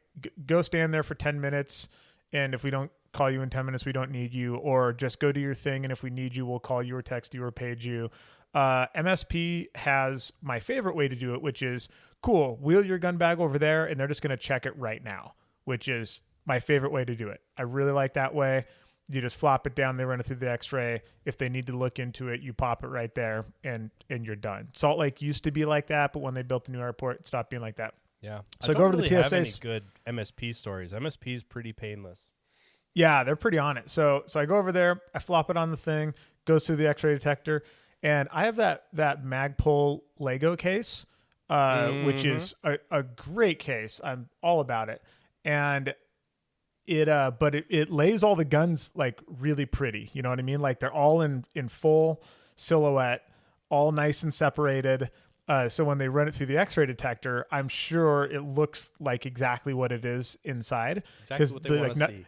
[SPEAKER 2] go stand there for 10 minutes, and if we don't call you in 10 minutes, we don't need you, or just go do your thing, and if we need you, we'll call you or text you or page you. MSP has my favorite way to do it, which is cool. Wheel your gun bag over there, and they're just going to check it right now, which is my favorite way to do it. I really like that way. You just flop it down. They run it through the X-ray. If they need to look into it, you pop it right there, and you're done. Salt Lake used to be like that, but when they built the new airport, it stopped being like that.
[SPEAKER 1] Yeah.
[SPEAKER 2] So I go over to the TSA.
[SPEAKER 1] Have any good MSP stories. MSP is pretty painless.
[SPEAKER 2] Yeah, they're pretty on it. So I go over there. I flop it on the thing. Goes through the X-ray detector. And I have that Magpul Lego case, which is a great case. I'm all about it. And it lays all the guns like really pretty. You know what I mean? Like they're all in full silhouette, all nice and separated. So when they run it through the X-ray detector, I'm sure it looks like exactly what it is inside.
[SPEAKER 1] Exactly what they want to see.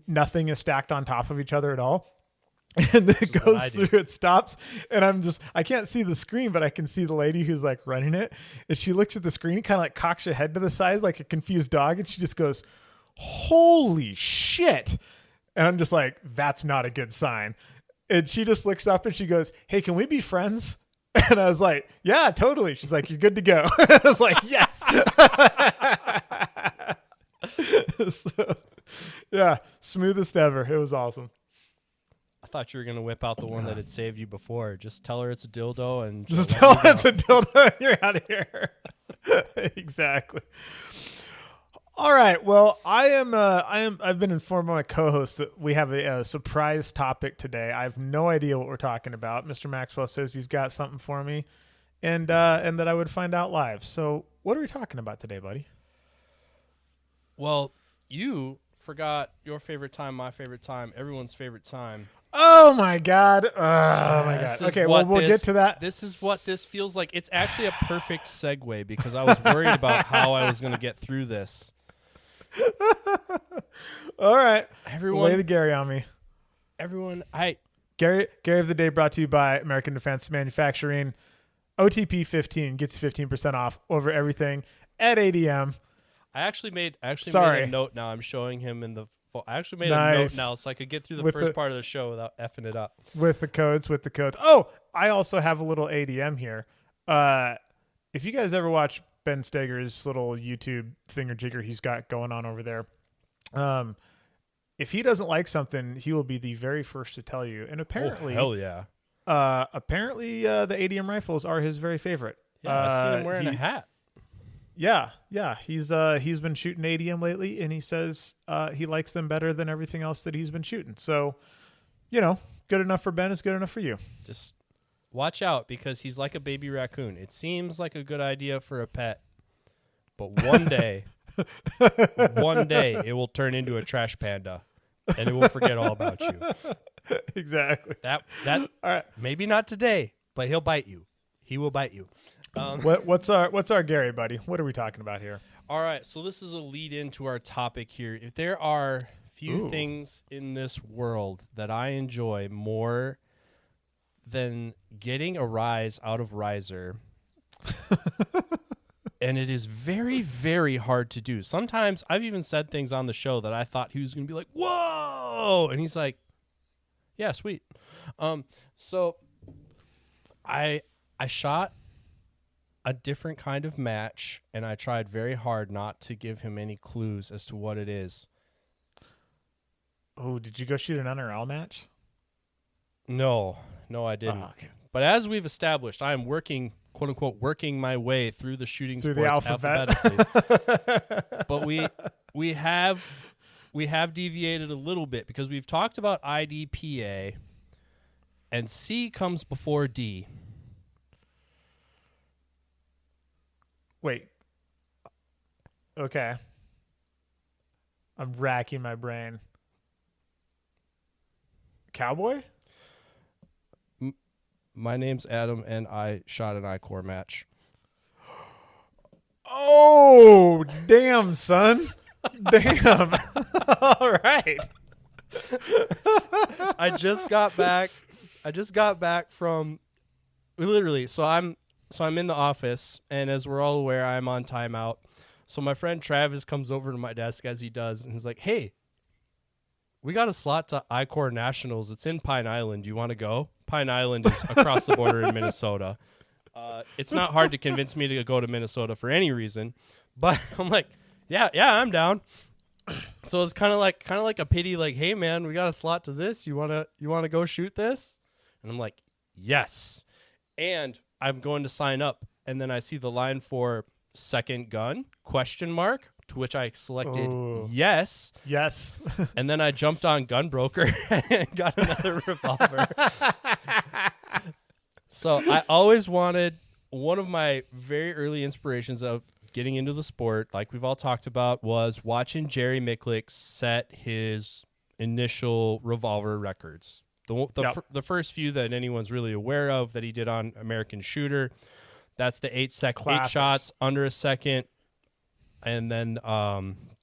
[SPEAKER 2] Nothing is stacked on top of each other at all. And it goes through, it stops, and I can't see the screen, but I can see the lady who's like running it. And she looks at the screen, kind of like cocks her head to the side like a confused dog, and she just goes, holy shit. And I'm just like, that's not a good sign. And she just looks up and she goes, hey, can we be friends? And I was like, yeah, totally. She's like, you're good to go. I was like, yes. So, yeah, smoothest ever. It was awesome.
[SPEAKER 1] I thought you were going to whip out the one that had saved you before. Just tell her it's a dildo and
[SPEAKER 2] just tell her it's a dildo and you're out of here. Exactly. All right. Well, I've been informed by my co-host that we have a surprise topic today. I have no idea what we're talking about. Mr. Maxwell says he's got something for me and that I would find out live. So what are we talking about today, buddy?
[SPEAKER 1] Well, you forgot your favorite time, my favorite time, everyone's favorite time.
[SPEAKER 2] Oh my god. Oh my god. Okay, well we'll get to that.
[SPEAKER 1] This is what this feels like. It's actually a perfect segue because I was worried about how I was going to get through this.
[SPEAKER 2] All right.
[SPEAKER 1] Everyone,
[SPEAKER 2] lay the Gary on me.
[SPEAKER 1] Everyone,
[SPEAKER 2] Gary of the day brought to you by American Defense Manufacturing. OTP 15 gets 15% off over everything at ADM.
[SPEAKER 1] I actually made a note now. I'm showing him in the I actually made a note now so I could get through the first part of the show without effing it up.
[SPEAKER 2] With the codes. Oh, I also have a little ADM here. If you guys ever watch Ben Steger's little YouTube finger jigger he's got going on over there, if he doesn't like something, he will be the very first to tell you. And apparently,
[SPEAKER 1] hell yeah.
[SPEAKER 2] The ADM rifles are his very favorite.
[SPEAKER 1] Yeah, I seen him wearing a hat.
[SPEAKER 2] Yeah. He's been shooting ADM lately, and he says he likes them better than everything else that he's been shooting. So, good enough for Ben is good enough for you.
[SPEAKER 1] Just watch out because he's like a baby raccoon. It seems like a good idea for a pet, but one day it will turn into a trash panda, and it will forget all about you.
[SPEAKER 2] Exactly.
[SPEAKER 1] That
[SPEAKER 2] all right.
[SPEAKER 1] Maybe not today, but he'll bite you. He will bite you.
[SPEAKER 2] What's our Gary, buddy? What are we talking about here?
[SPEAKER 1] All right, so this is a lead into our topic here. If there are few things in this world that I enjoy more than getting a rise out of Riser, and it is very, very hard to do. Sometimes I've even said things on the show that I thought he was going to be like, whoa, and he's like, yeah, sweet. So I shot a different kind of match, and I tried very hard not to give him any clues as to what it is.
[SPEAKER 2] Oh, did you go shoot an NRL match?
[SPEAKER 1] No, I didn't.
[SPEAKER 2] Oh, okay.
[SPEAKER 1] But as we've established, I am working, quote unquote, working my way through the shooting
[SPEAKER 2] through
[SPEAKER 1] sports
[SPEAKER 2] the alphabet.
[SPEAKER 1] alphabetically. But we have deviated a little bit because we've talked about IDPA, and C comes before D.
[SPEAKER 2] Wait. Okay. I'm racking my brain. Cowboy?
[SPEAKER 1] My name's Adam, and I shot an ICORE match.
[SPEAKER 2] Oh, damn, son. Damn. All right.
[SPEAKER 1] I just got back from literally. So I'm in the office, and as we're all aware, I'm on timeout. So my friend Travis comes over to my desk as he does, and he's like, "Hey, we got a slot to ICORE Nationals. It's in Pine Island. Do you want to go?" Pine Island is across the border in Minnesota. It's not hard to convince me to go to Minnesota for any reason, but I'm like, yeah, I'm down. So it's kind of like a pity, like, hey man, we got a slot to this. You wanna go shoot this? And I'm like, yes. And I'm going to sign up, and then I see the line for second gun ? To which I selected yes.
[SPEAKER 2] Yes.
[SPEAKER 1] And then I jumped on Gunbroker and got another revolver. So I always wanted, one of my very early inspirations of getting into the sport, like we've all talked about, was watching Jerry Micklick set his initial revolver records. The first few that anyone's really aware of that he did on American Shooter. That's the 8 shots under a second. And then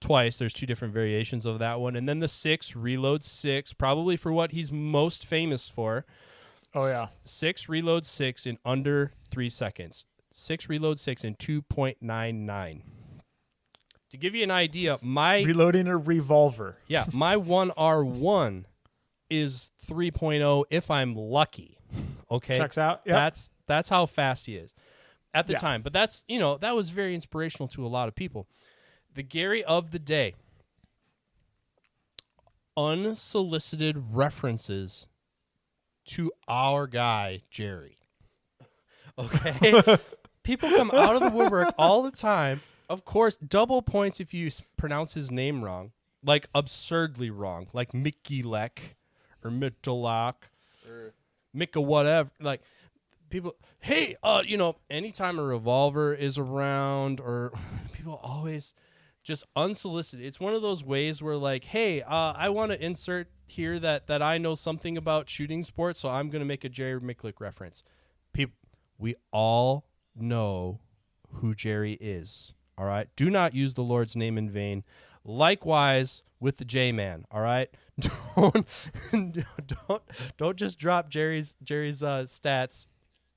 [SPEAKER 1] twice, there's 2 different variations of that one. And then the 6, reload 6, probably for what he's most famous for.
[SPEAKER 2] Oh, yeah.
[SPEAKER 1] 6, reload 6 in under 3 seconds. 6, reload 6 in 2.99. To give you an idea,
[SPEAKER 2] reloading a revolver.
[SPEAKER 1] Yeah, my 1R1 is 3.0 if I'm lucky. Okay?
[SPEAKER 2] Checks out. Yep.
[SPEAKER 1] That's how fast he is at the time. But that's, that was very inspirational to a lot of people. The Gary of the day. Unsolicited references to our guy, Jerry. Okay? People come out of the woodwork all the time. Of course, double points if you pronounce his name wrong. Like, absurdly wrong. Like Mickey Leck or Mittelak or Mika whatever. Like, people, hey, anytime a revolver is around, or people always just unsolicited. It's one of those ways where like, hey, I want to insert here that I know something about shooting sports, so I'm going to make a Jerry Micklick reference. We all know who Jerry is, all right? Do not use the Lord's name in vain. Likewise with the J-Man, all right? Don't just drop Jerry's stats,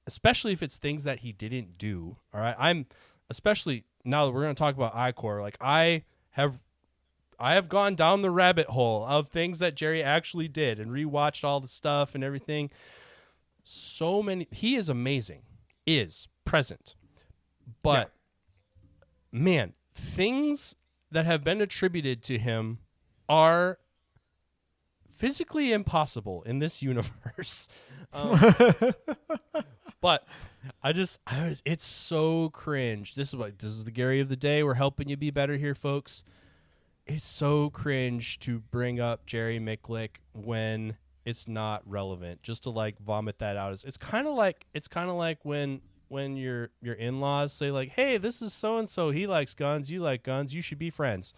[SPEAKER 1] especially if it's things that he didn't do, all right? I'm especially now that we're going to talk about ICORE, like I have gone down the rabbit hole of things that Jerry actually did and rewatched all the stuff and everything. So many. He is amazing. Is present. But, man, things that have been attributed to him are physically impossible in this universe. But it's so cringe. This is the Gary of the day. We're helping you be better here, folks. It's so cringe to bring up Jerry Micklick when it's not relevant. Just to like vomit that out. It's kind of like when your in-laws say like, "Hey, this is so and so. He likes guns. You like guns. You should be friends."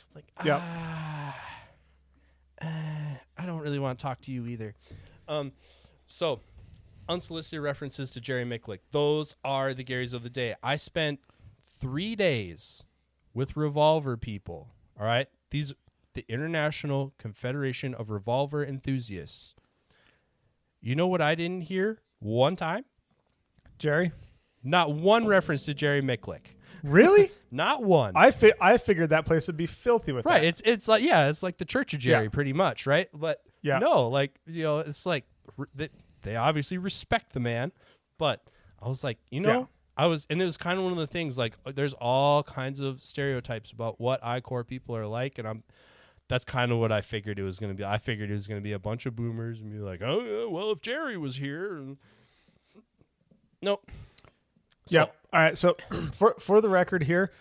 [SPEAKER 1] It's like, I don't really want to talk to you either. So unsolicited references to Jerry Micklick. Those are the Garys of the day. I spent 3 days with Revolver people. All right. The International Confederation of Revolver Enthusiasts. You know what I didn't hear one time?
[SPEAKER 2] Jerry?
[SPEAKER 1] Not one reference to Jerry Micklick.
[SPEAKER 2] Really?
[SPEAKER 1] Not one.
[SPEAKER 2] I figured that place would be filthy with
[SPEAKER 1] right.
[SPEAKER 2] that.
[SPEAKER 1] It's like, it's like the Church of Jerry pretty much, right? But no, like, it's like they obviously respect the man, but I was like, and it was kind of one of the things, like, there's all kinds of stereotypes about what ICORE people are like, and that's kind of what I figured it was going to be. I figured it was going to be a bunch of boomers and be like, oh, yeah, well, if Jerry was here. Nope.
[SPEAKER 2] All right. So for the record here,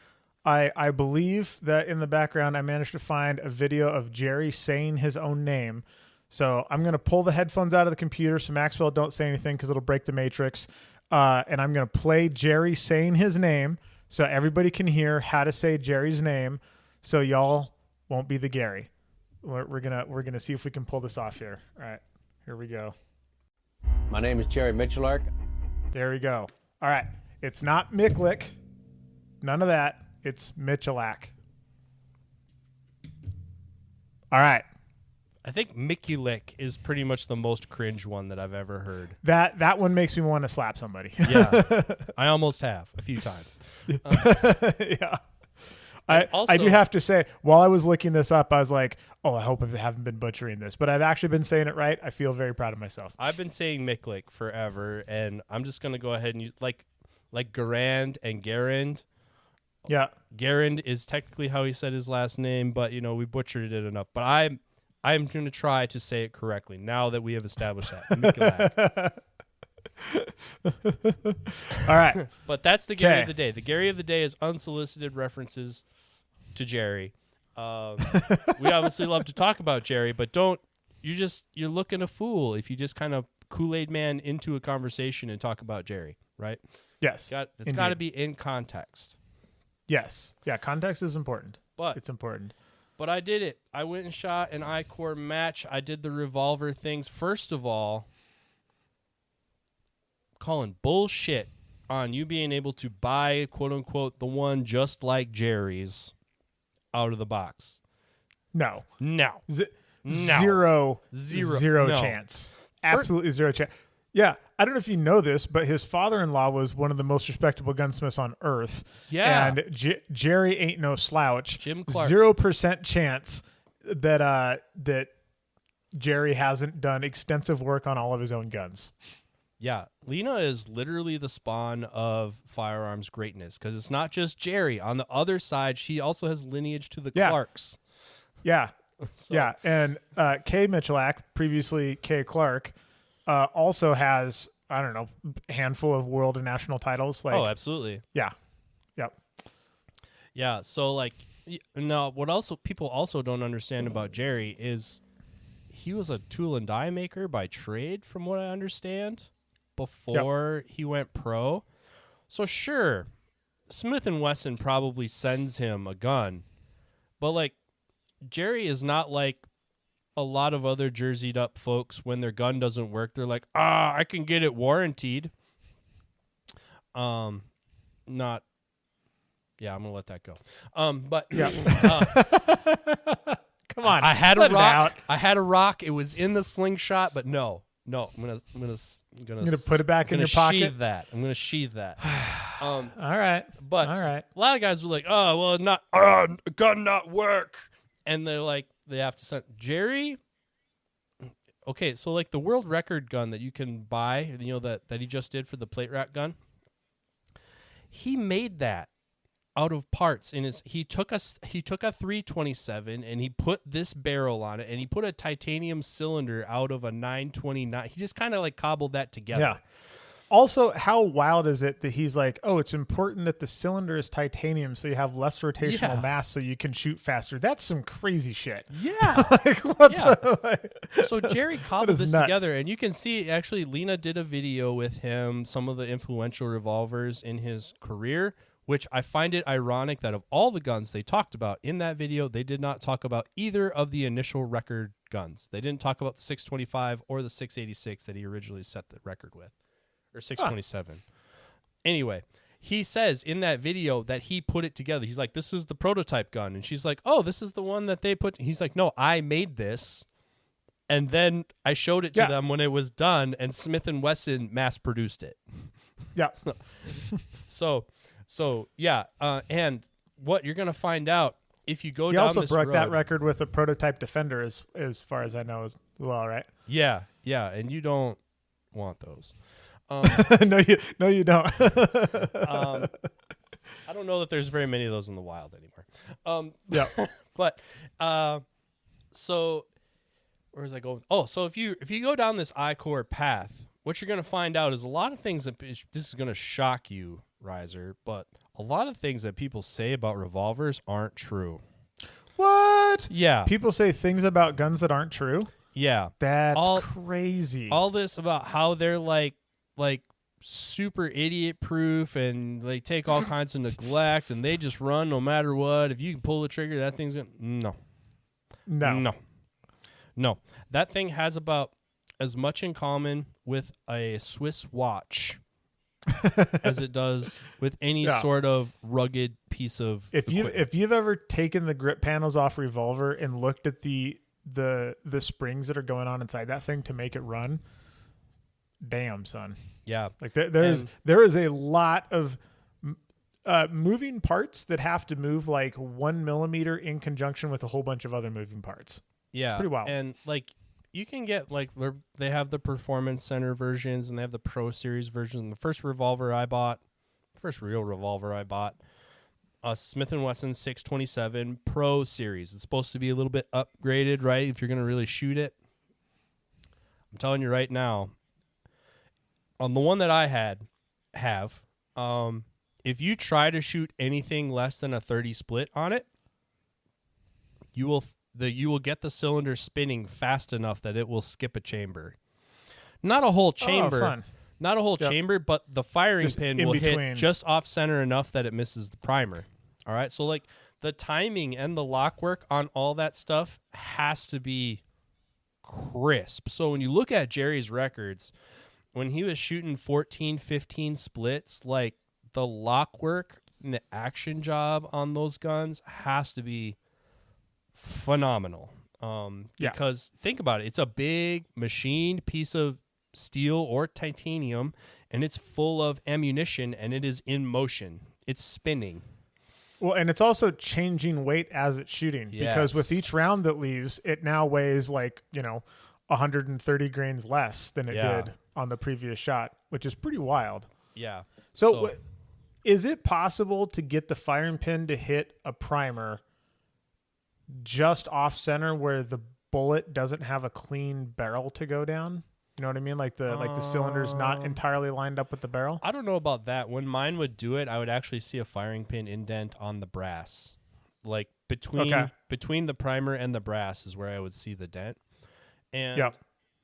[SPEAKER 2] I believe that in the background I managed to find a video of Jerry saying his own name. So I'm going to pull the headphones out of the computer so Maxwell don't say anything because it'll break the matrix. And I'm going to play Jerry saying his name so everybody can hear how to say Jerry's name so y'all won't be the Gary. We're gonna see if we can pull this off here. All right, here we go.
[SPEAKER 3] My name is Jerry Mitchellark.
[SPEAKER 2] There we go. All right, it's not Micklick. None of that. It's Mitchellak. All right.
[SPEAKER 1] I think Mickey Lick is pretty much the most cringe one that I've ever heard.
[SPEAKER 2] That one makes me want to slap somebody.
[SPEAKER 1] Yeah, I almost have a few times.
[SPEAKER 2] Yeah. I do have to say, while I was looking this up, I was like, oh, I hope I haven't been butchering this. But I've actually been saying it right. I feel very proud of myself.
[SPEAKER 1] I've been saying Micklick forever, and I'm just going to go ahead and use, like Garand and Garand.
[SPEAKER 2] Yeah.
[SPEAKER 1] Garand is technically how he said his last name, but, we butchered it enough. But I'm going to try to say it correctly now that we have established that.
[SPEAKER 2] All right.
[SPEAKER 1] But that's the Gary of the day. The Gary of the day is unsolicited references to Jerry. We obviously love to talk about Jerry, but you're looking a fool if you just kind of Kool-Aid man into a conversation and talk about Jerry, right?
[SPEAKER 2] Yes.
[SPEAKER 1] It's got to be in context.
[SPEAKER 2] Yes. Yeah, context is important.
[SPEAKER 1] But
[SPEAKER 2] it's important.
[SPEAKER 1] But I did it. I went and shot an ICORE match. I did the revolver things. First of all, calling bullshit on you being able to buy, quote unquote, the one just like Jerry's out of the box.
[SPEAKER 2] No.
[SPEAKER 1] No.
[SPEAKER 2] Zero
[SPEAKER 1] no.
[SPEAKER 2] chance. Absolutely zero chance. Yeah, I don't know if you know this, but his father-in-law was one of the most respectable gunsmiths on earth.
[SPEAKER 1] Yeah.
[SPEAKER 2] And Jerry ain't no slouch.
[SPEAKER 1] Jim Clark.
[SPEAKER 2] 0% chance that Jerry hasn't done extensive work on all of his own guns.
[SPEAKER 1] Yeah, Lena is literally the spawn of firearms greatness because it's not just Jerry. On the other side, she also has lineage to the Clarks.
[SPEAKER 2] Yeah, yeah. And Kay Mitchellak, previously Kay Clark, also has, I don't know, a handful of world and national titles. Like,
[SPEAKER 1] oh, absolutely.
[SPEAKER 2] Yeah. Yep.
[SPEAKER 1] Yeah, so like, no, what also people also don't understand about Jerry is he was a tool and die maker by trade, from what I understand, before he went pro. So sure, Smith & Wesson probably sends him a gun, But like Jerry is not like a lot of other jerseyed up folks. When their gun doesn't work, they're like, I can get it warranted. Not. Yeah, I'm gonna let that go. But
[SPEAKER 2] Yeah. Come on,
[SPEAKER 1] I had a
[SPEAKER 2] let it
[SPEAKER 1] rock.
[SPEAKER 2] out.
[SPEAKER 1] I had a rock. It was in the slingshot, but no. I'm gonna
[SPEAKER 2] put it back in your pocket?
[SPEAKER 1] Sheathe that. I'm gonna sheathe that.
[SPEAKER 2] All right,
[SPEAKER 1] But
[SPEAKER 2] all right.
[SPEAKER 1] a lot of guys were like, "Oh, well, gun not work," and they're like, they have to send Jerry. Okay, so like the world record gun that you can buy, that he just did for the plate rack gun. He made that out of parts he took a 327 and he put this barrel on it and he put a titanium cylinder out of a 929. He just kind of like cobbled that together.
[SPEAKER 2] Yeah. Also, how wild is it that he's like, oh, it's important that the cylinder is titanium so you have less rotational mass so you can shoot faster. That's some crazy shit.
[SPEAKER 1] Yeah.
[SPEAKER 2] Like, what
[SPEAKER 1] Yeah.
[SPEAKER 2] the?
[SPEAKER 1] So Jerry cobbled this
[SPEAKER 2] nuts.
[SPEAKER 1] together, and you can see actually Lena did a video with him, some of the influential revolvers in his career, which I find it ironic that of all the guns they talked about in that video, they did not talk about either of the initial record guns. They didn't talk about the 625 or the 686 that he originally set the record with, or 627. Anyway, he says in that video that he put it together. He's like, this is the prototype gun. And she's like, oh, this is the one that they put. He's like, no, I made this. And then I showed it to them when it was done, and Smith & Wesson mass-produced it.
[SPEAKER 2] Yeah.
[SPEAKER 1] So yeah, and what you're going to find out if you go
[SPEAKER 2] He
[SPEAKER 1] down
[SPEAKER 2] also
[SPEAKER 1] this
[SPEAKER 2] broke
[SPEAKER 1] road,
[SPEAKER 2] that record with a prototype Defender, as far as I know, as well, right?
[SPEAKER 1] Yeah, and you don't want those.
[SPEAKER 2] No, you don't.
[SPEAKER 1] I don't know that there's very many of those in the wild anymore.
[SPEAKER 2] Yeah.
[SPEAKER 1] But so where was I going? Oh, so if you go down this ICORE path, what you're going to find out is a lot of things that this is going to shock you, Riser, but a lot of things that people say about revolvers aren't true.
[SPEAKER 2] What?
[SPEAKER 1] Yeah.
[SPEAKER 2] People say things about guns that aren't true?
[SPEAKER 1] Yeah.
[SPEAKER 2] That's crazy.
[SPEAKER 1] All this about how they're like super idiot proof and they take all kinds of neglect and they just run no matter what. If you can pull the trigger, that thing's gonna No. That thing has about as much in common with a Swiss watch as it does with any sort of rugged piece of equipment.
[SPEAKER 2] If you've ever taken the grip panels off revolver and looked at the springs that are going on inside that thing to make it run, damn, son.
[SPEAKER 1] Yeah.
[SPEAKER 2] Like there is a lot of moving parts that have to move like 1 millimeter in conjunction with a whole bunch of other moving parts.
[SPEAKER 1] Yeah.
[SPEAKER 2] It's pretty wild.
[SPEAKER 1] And like you can get like they have the Performance Center versions and they have the Pro Series version. The first real revolver I bought, a Smith & Wesson 627 Pro Series. It's supposed to be a little bit upgraded, right? If you're going to really shoot it. I'm telling you right now, on the one that I have, if you try to shoot anything less than a 30 split on it, you will get the cylinder spinning fast enough that it will skip a chamber. Not a whole chamber.
[SPEAKER 2] Fun.
[SPEAKER 1] Not a whole chamber, but the firing pin will hit just off center enough that it misses the primer. All right? So like the timing and the lock work on all that stuff has to be crisp. So when you look at Jerry's records, when he was shooting 14, 15 splits, like the lock work and the action job on those guns has to be phenomenal. Because think about it. It's a big machined piece of steel or titanium, and it's full of ammunition, and it is in motion. It's spinning.
[SPEAKER 2] Well, and it's also changing weight as it's shooting because with each round that leaves, it now weighs like, 130 grains less than it did on the previous shot, which is pretty wild.
[SPEAKER 1] Yeah.
[SPEAKER 2] So is it possible to get the firing pin to hit a primer just off center where the bullet doesn't have a clean barrel to go down? You know what I mean? Like the cylinder's not entirely lined up with the barrel?
[SPEAKER 1] I don't know about that. When mine would do it, I would actually see a firing pin indent on the brass. Like between the primer and the brass is where I would see the dent. And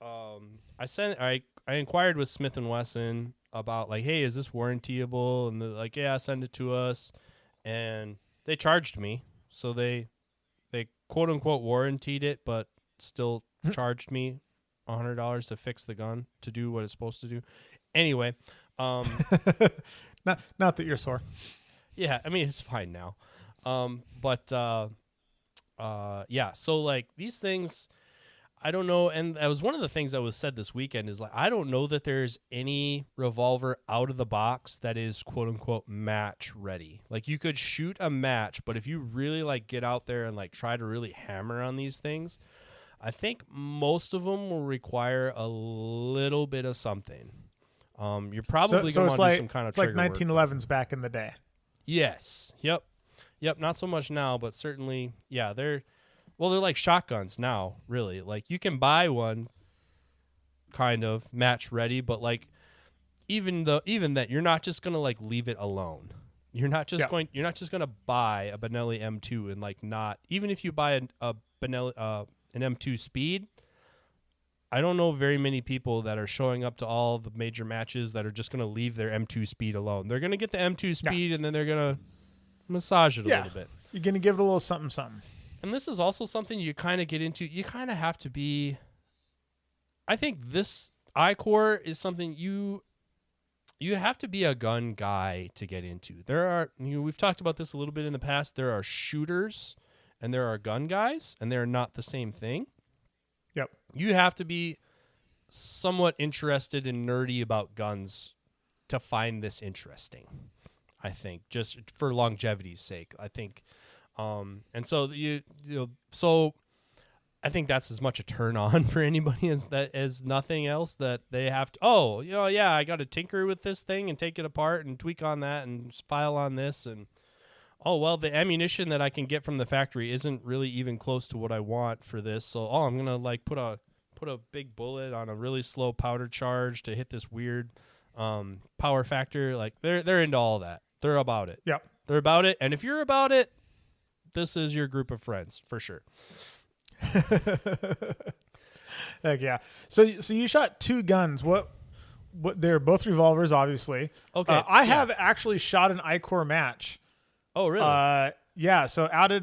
[SPEAKER 1] I inquired with Smith & Wesson about like, hey, is this warrantyable? And they're like, yeah, send it to us. And they charged me. So they they quote unquote warrantied it, but still charged me $100 to fix the gun to do what it's supposed to do. Anyway,
[SPEAKER 2] not that you're sore.
[SPEAKER 1] yeah, I mean it's fine now. Yeah, so like these things, I don't know, and that was one of the things that was said this weekend is like I don't know that there's any revolver out of the box that is quote unquote match ready. Like you could shoot a match, but if you really like get out there and like try to really hammer on these things, I think most of them will require a little bit of something. You're probably going to want to do some kind of trigger work.
[SPEAKER 2] It's like 1911s back in the day.
[SPEAKER 1] Yes. Yep. Not so much now, but certainly, yeah. They're like shotguns now. Really, like you can buy one, kind of match ready, but like even that, you're not just gonna like leave it alone. You're not just gonna buy a Benelli M2 and like not even if you buy a Benelli an M2 Speed. I don't know very many people that are showing up to all the major matches that are just going to leave their M2 Speed alone. They're going to get the M2 Speed and then they're going to massage it a little bit.
[SPEAKER 2] You're going to give it a little something, something.
[SPEAKER 1] And this is also something you kind of get into. You kind of have to be. I think this ICORE is something you have to be a gun guy to get into. We've talked about this a little bit in the past. There are shooters and there are gun guys, and they're not the same thing.
[SPEAKER 2] Yep.
[SPEAKER 1] You have to be somewhat interested and nerdy about guns to find this interesting, I think, just for longevity's sake. I think, and so so I think that's as much a turn on for anybody as nothing else that they have to. Oh, I got to tinker with this thing and take it apart and tweak on that and file on this and. Oh, well, the ammunition that I can get from the factory isn't really even close to what I want for this. So, I'm going to like put a big bullet on a really slow powder charge to hit this weird power factor. Like they're into all that. They're about it.
[SPEAKER 2] Yep.
[SPEAKER 1] They're about it. And if you're about it, this is your group of friends for sure.
[SPEAKER 2] Heck yeah. So you shot two guns. What they're both revolvers, obviously.
[SPEAKER 1] Okay.
[SPEAKER 2] I have actually shot an ICORE match.
[SPEAKER 1] Oh, really?
[SPEAKER 2] Yeah. So out at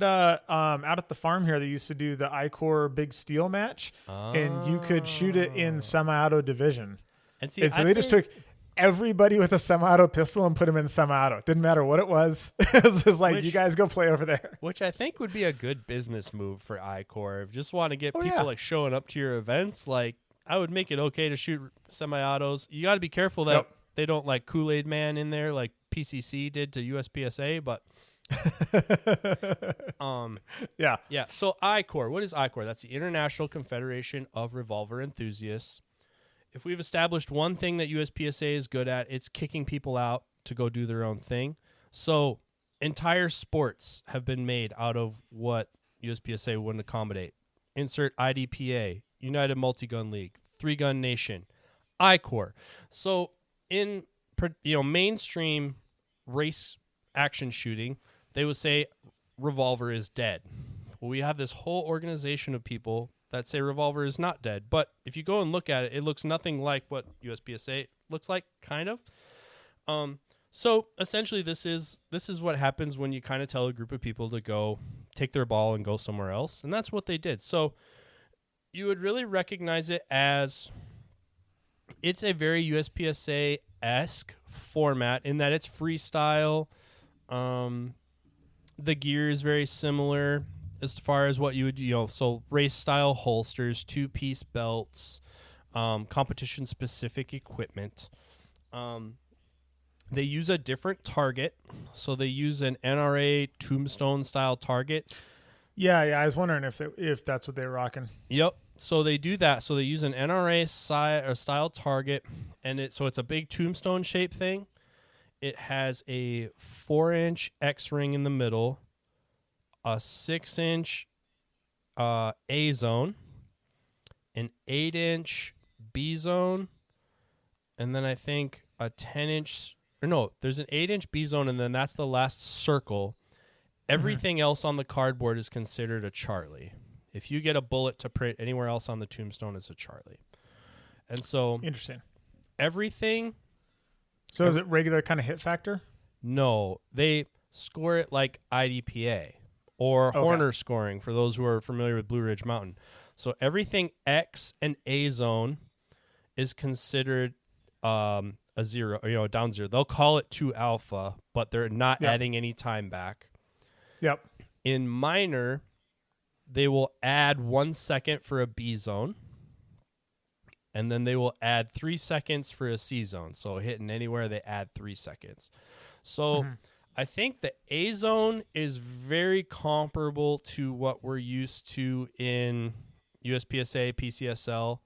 [SPEAKER 2] the farm here, they used to do the ICORE Big Steel match, and you could shoot it in semi-auto division.
[SPEAKER 1] And so
[SPEAKER 2] they just took everybody with a semi-auto pistol and put them in semi-auto. Didn't matter what it was. It was just like, you guys go play over there.
[SPEAKER 1] Which I think would be a good business move for ICORE. If you just want to get people like showing up to your events, like I would make it okay to shoot semi-autos. You got to be careful that they don't like Kool-Aid Man in there like PCC did to USPSA, but yeah. So ICORE, what is ICORE? That's the International Confederation of Revolver Enthusiasts. If we've established one thing that USPSA is good at, it's kicking people out to go do their own thing. So entire sports have been made out of what USPSA wouldn't accommodate. Insert IDPA, United Multi-Gun League, Three Gun Nation, ICORE. So in mainstream race action shooting, they would say revolver is dead. Well, we have this whole organization of people that say revolver is not dead. But if you go and look at it, it looks nothing like what USPSA looks like, kind of. So essentially, this is what happens when you kind of tell a group of people to go take their ball and go somewhere else, and that's what they did. So you would really recognize it as it's a very USPSA-esque format in that it's freestyle. The gear is very similar as far as what you would, so race style holsters, 2-piece belts, competition specific equipment. They use a different target. So they use an NRA tombstone style target.
[SPEAKER 2] Yeah. I was wondering if that's what they were rocking.
[SPEAKER 1] Yep. So they do that. So they use an NRA style target, and it's a big tombstone shaped thing. It has a 4-inch X-ring in the middle, a 6-inch A zone, an 8-inch B zone, and then I think a 10-inch. Or no, there's an 8-inch B zone, and then that's the last circle. Everything else on the cardboard is considered a Charlie. If you get a bullet to print anywhere else on the tombstone, it's a Charlie. And so
[SPEAKER 2] interesting.
[SPEAKER 1] Everything.
[SPEAKER 2] So is it regular kind of hit factor?
[SPEAKER 1] No, they score it like IDPA or
[SPEAKER 2] Okay.
[SPEAKER 1] Horner scoring for those who are familiar with Blue Ridge Mountain. So everything X and A zone is considered a 0, a down 0. They'll call it 2 alpha, but they're not
[SPEAKER 2] Yep.
[SPEAKER 1] adding any time back.
[SPEAKER 2] Yep.
[SPEAKER 1] In minor, they will add 1 second for a B zone, and then they will add 3 seconds for a C zone. So hitting anywhere, they add 3 seconds. So I think the A zone is very comparable to what we're used to in USPSA, PCSL.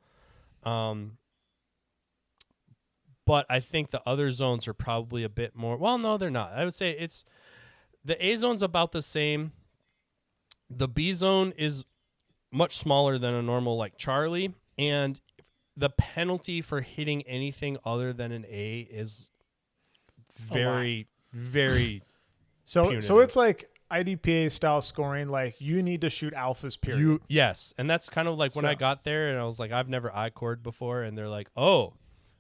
[SPEAKER 1] But I think the other zones are probably a bit more. Well, no, they're not. I would say the A zone's about the same. The B zone is much smaller than a normal like Charlie, and the penalty for hitting anything other than an A is very, very
[SPEAKER 2] So
[SPEAKER 1] punitive.
[SPEAKER 2] it's like IDPA style scoring. Like you need to shoot alphas. Period.
[SPEAKER 1] Yes, and that's kind of like when I got there, and I was like, I've never ICORE'd before, and they're like, oh.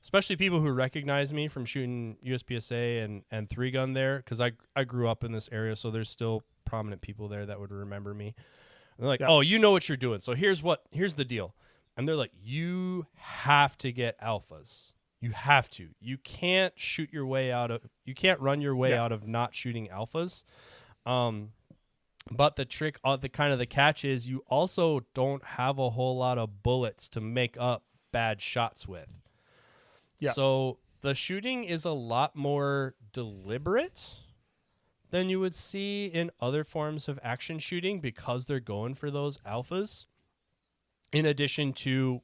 [SPEAKER 1] Especially people who recognize me from shooting USPSA and 3-gun there, because I grew up in this area, so there's still prominent people there that would remember me. And they're like, oh, you know what you're doing. So here's the deal. And they're like, you have to get alphas. You have to. You can't run your way out of not shooting alphas. But the trick, the catch is you also don't have a whole lot of bullets to make up bad shots with.
[SPEAKER 2] Yeah.
[SPEAKER 1] So the shooting is a lot more deliberate than you would see in other forms of action shooting because they're going for those alphas. In addition to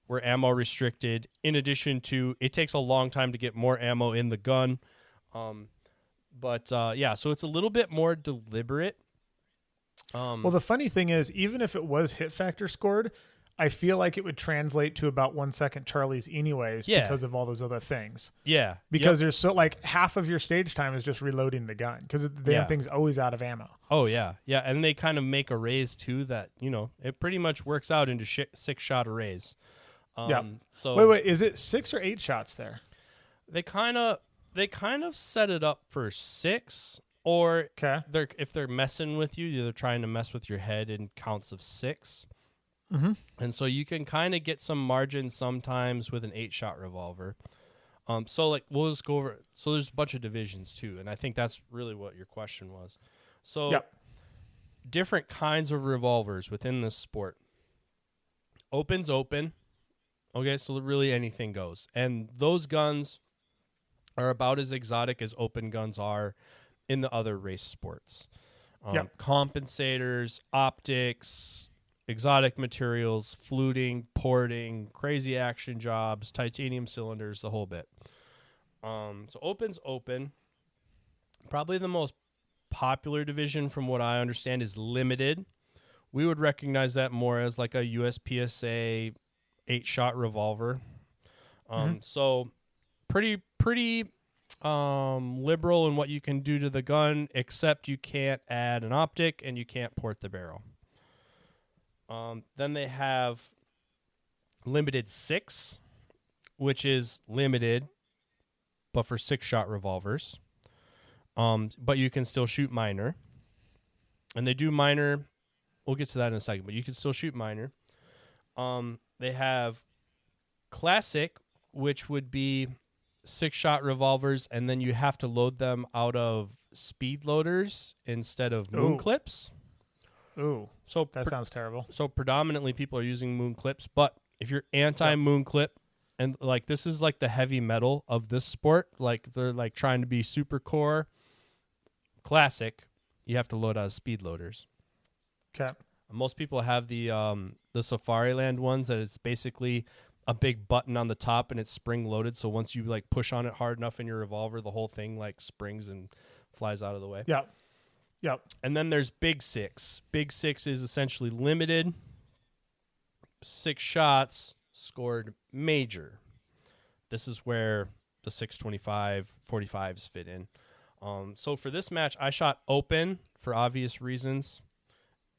[SPEAKER 1] we're ammo restricted. In addition to it takes a long time to get more ammo in the gun. So it's a little bit more deliberate.
[SPEAKER 2] Well, the funny thing is, even if it was hit factor scored, I feel like it would translate to about 1 second Charlies anyways because of all those other things.
[SPEAKER 1] Yeah.
[SPEAKER 2] Because there's like half of your stage time is just reloading the gun because the damn thing's always out of ammo.
[SPEAKER 1] Oh, yeah. Yeah, and they kind of make arrays too that, it pretty much works out into 6-shot arrays. So
[SPEAKER 2] Wait, is it 6 or 8 shots there?
[SPEAKER 1] They kind of set it up for 6, or if they're messing with you, they're trying to mess with your head in counts of 6.
[SPEAKER 2] Mm-hmm.
[SPEAKER 1] And so you can kind of get some margin sometimes with an 8-shot revolver. We'll just go over. So there's a bunch of divisions too, and I think that's really what your question was. So different kinds of revolvers within this sport. Open's open. Okay, so really anything goes. And those guns are about as exotic as open guns are in the other race sports. Compensators, optics, exotic materials, fluting, porting, crazy action jobs, titanium cylinders, the whole bit. So open's open. Probably the most popular division from what I understand is limited. We would recognize that more as like a USPSA 8-shot revolver. So pretty liberal in what you can do to the gun, except you can't add an optic and you can't port the barrel. Then they have limited 6, which is limited, but for 6-shot revolvers. But you can still shoot minor. And they do minor. We'll get to that in a second, but you can still shoot minor. They have classic, which would be 6-shot revolvers, and then you have to load them out of speed loaders instead of moon clips.
[SPEAKER 2] Ooh,
[SPEAKER 1] so
[SPEAKER 2] that sounds terrible.
[SPEAKER 1] So predominantly people are using moon clips, but if you're anti-moon clip, and like this is like the heavy metal of this sport, like they're like trying to be super core, classic, you have to load out of speed loaders.
[SPEAKER 2] Okay.
[SPEAKER 1] Most people have the Safariland ones that it's basically a big button on the top and it's spring loaded. So once you like push on it hard enough in your revolver, the whole thing like springs and flies out of the way.
[SPEAKER 2] Yep.
[SPEAKER 1] And then there's Big 6. Big 6 is essentially limited. 6 shots scored major. This is where the 625 45s fit in. So for this match, I shot open for obvious reasons.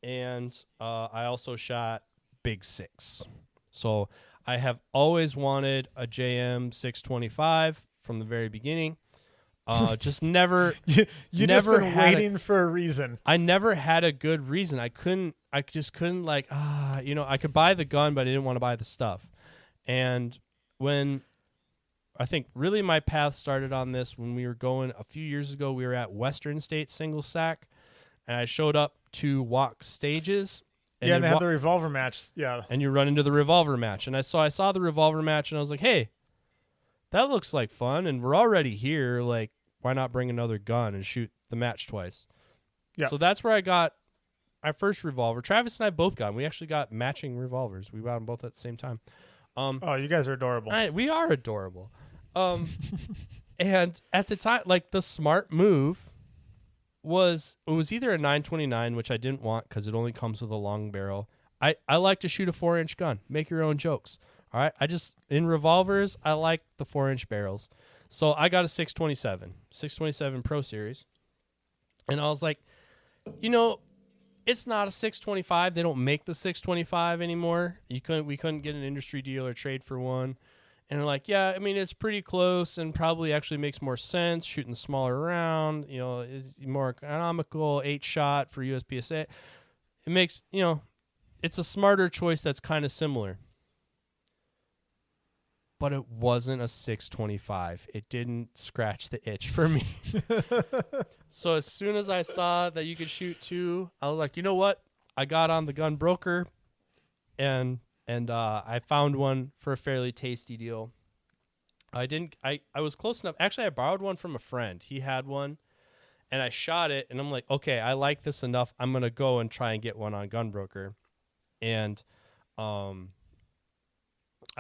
[SPEAKER 1] And I also shot Big 6. So I have always wanted a JM 625 from the very beginning. Just never.
[SPEAKER 2] You just
[SPEAKER 1] never
[SPEAKER 2] been
[SPEAKER 1] had
[SPEAKER 2] waiting for a reason.
[SPEAKER 1] I never had a good reason. I just couldn't like, I could buy the gun, but I didn't want to buy the stuff. And when I think really my path started on this when we were going a few years ago, we were at Western State Single Sack, and I showed up to walk stages.
[SPEAKER 2] And they had the revolver match. Yeah.
[SPEAKER 1] And you run into the revolver match. And I saw the revolver match, and I was like, hey, that looks like fun, and we're already here. Like, why not bring another gun and shoot the match twice?
[SPEAKER 2] Yeah.
[SPEAKER 1] So that's where I got my first revolver. Travis and I both got them. We actually got matching revolvers. We bought them both at the same time.
[SPEAKER 2] Oh, you guys are adorable.
[SPEAKER 1] We are adorable. And at the time, like, the smart move was either a 929, which I didn't want because it only comes with a long barrel. I like to shoot a 4-inch gun. Make your own jokes. All right. In revolvers, I like the 4-inch barrels. So I got a 627 Pro Series. And I was like, it's not a 625. They don't make the 625 anymore. We couldn't get an industry deal or trade for one. And they're like, yeah, I mean, it's pretty close and probably actually makes more sense shooting smaller round, it's more economical, 8-shot for USPSA. It makes, it's a smarter choice that's kind of similar. But it wasn't a 625. It didn't scratch the itch for me. So as soon as I saw that you could shoot 2, I was like, you know what? I got on the gun broker, and I found one for a fairly tasty deal. I was close enough. Actually, I borrowed one from a friend. He had one, and I shot it, and I'm like, okay, I like this enough. I'm going to go and try and get one on Gunbroker. And I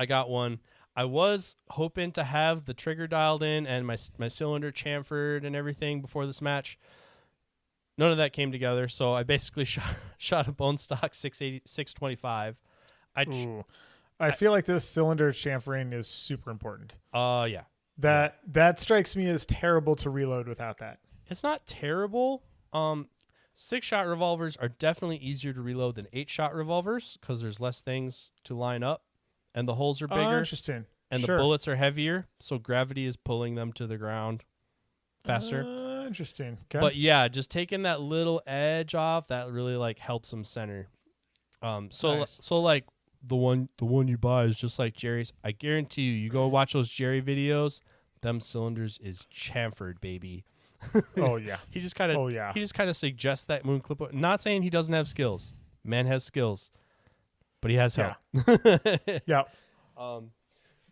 [SPEAKER 1] got one. I was hoping to have the trigger dialed in and my cylinder chamfered and everything before this match. None of that came together, so I basically shot a bone stock 625.
[SPEAKER 2] I feel like this cylinder chamfering is super important.
[SPEAKER 1] Yeah.
[SPEAKER 2] That strikes me as terrible to reload without that.
[SPEAKER 1] It's not terrible. 6-shot revolvers are definitely easier to reload than 8-shot revolvers because there's less things to line up. And the holes are bigger.
[SPEAKER 2] Interesting.
[SPEAKER 1] And
[SPEAKER 2] sure.
[SPEAKER 1] the bullets are heavier, so gravity is pulling them to the ground faster.
[SPEAKER 2] Interesting. Okay.
[SPEAKER 1] But yeah, just taking that little edge off, that really like helps them center. So like the one you buy is just like Jerry's. I guarantee you go watch those Jerry videos, them cylinders is chamfered, baby.
[SPEAKER 2] Oh yeah.
[SPEAKER 1] He just kind of suggests that moon clip. Not saying he doesn't have skills. Man has skills. But he has help.
[SPEAKER 2] Yeah.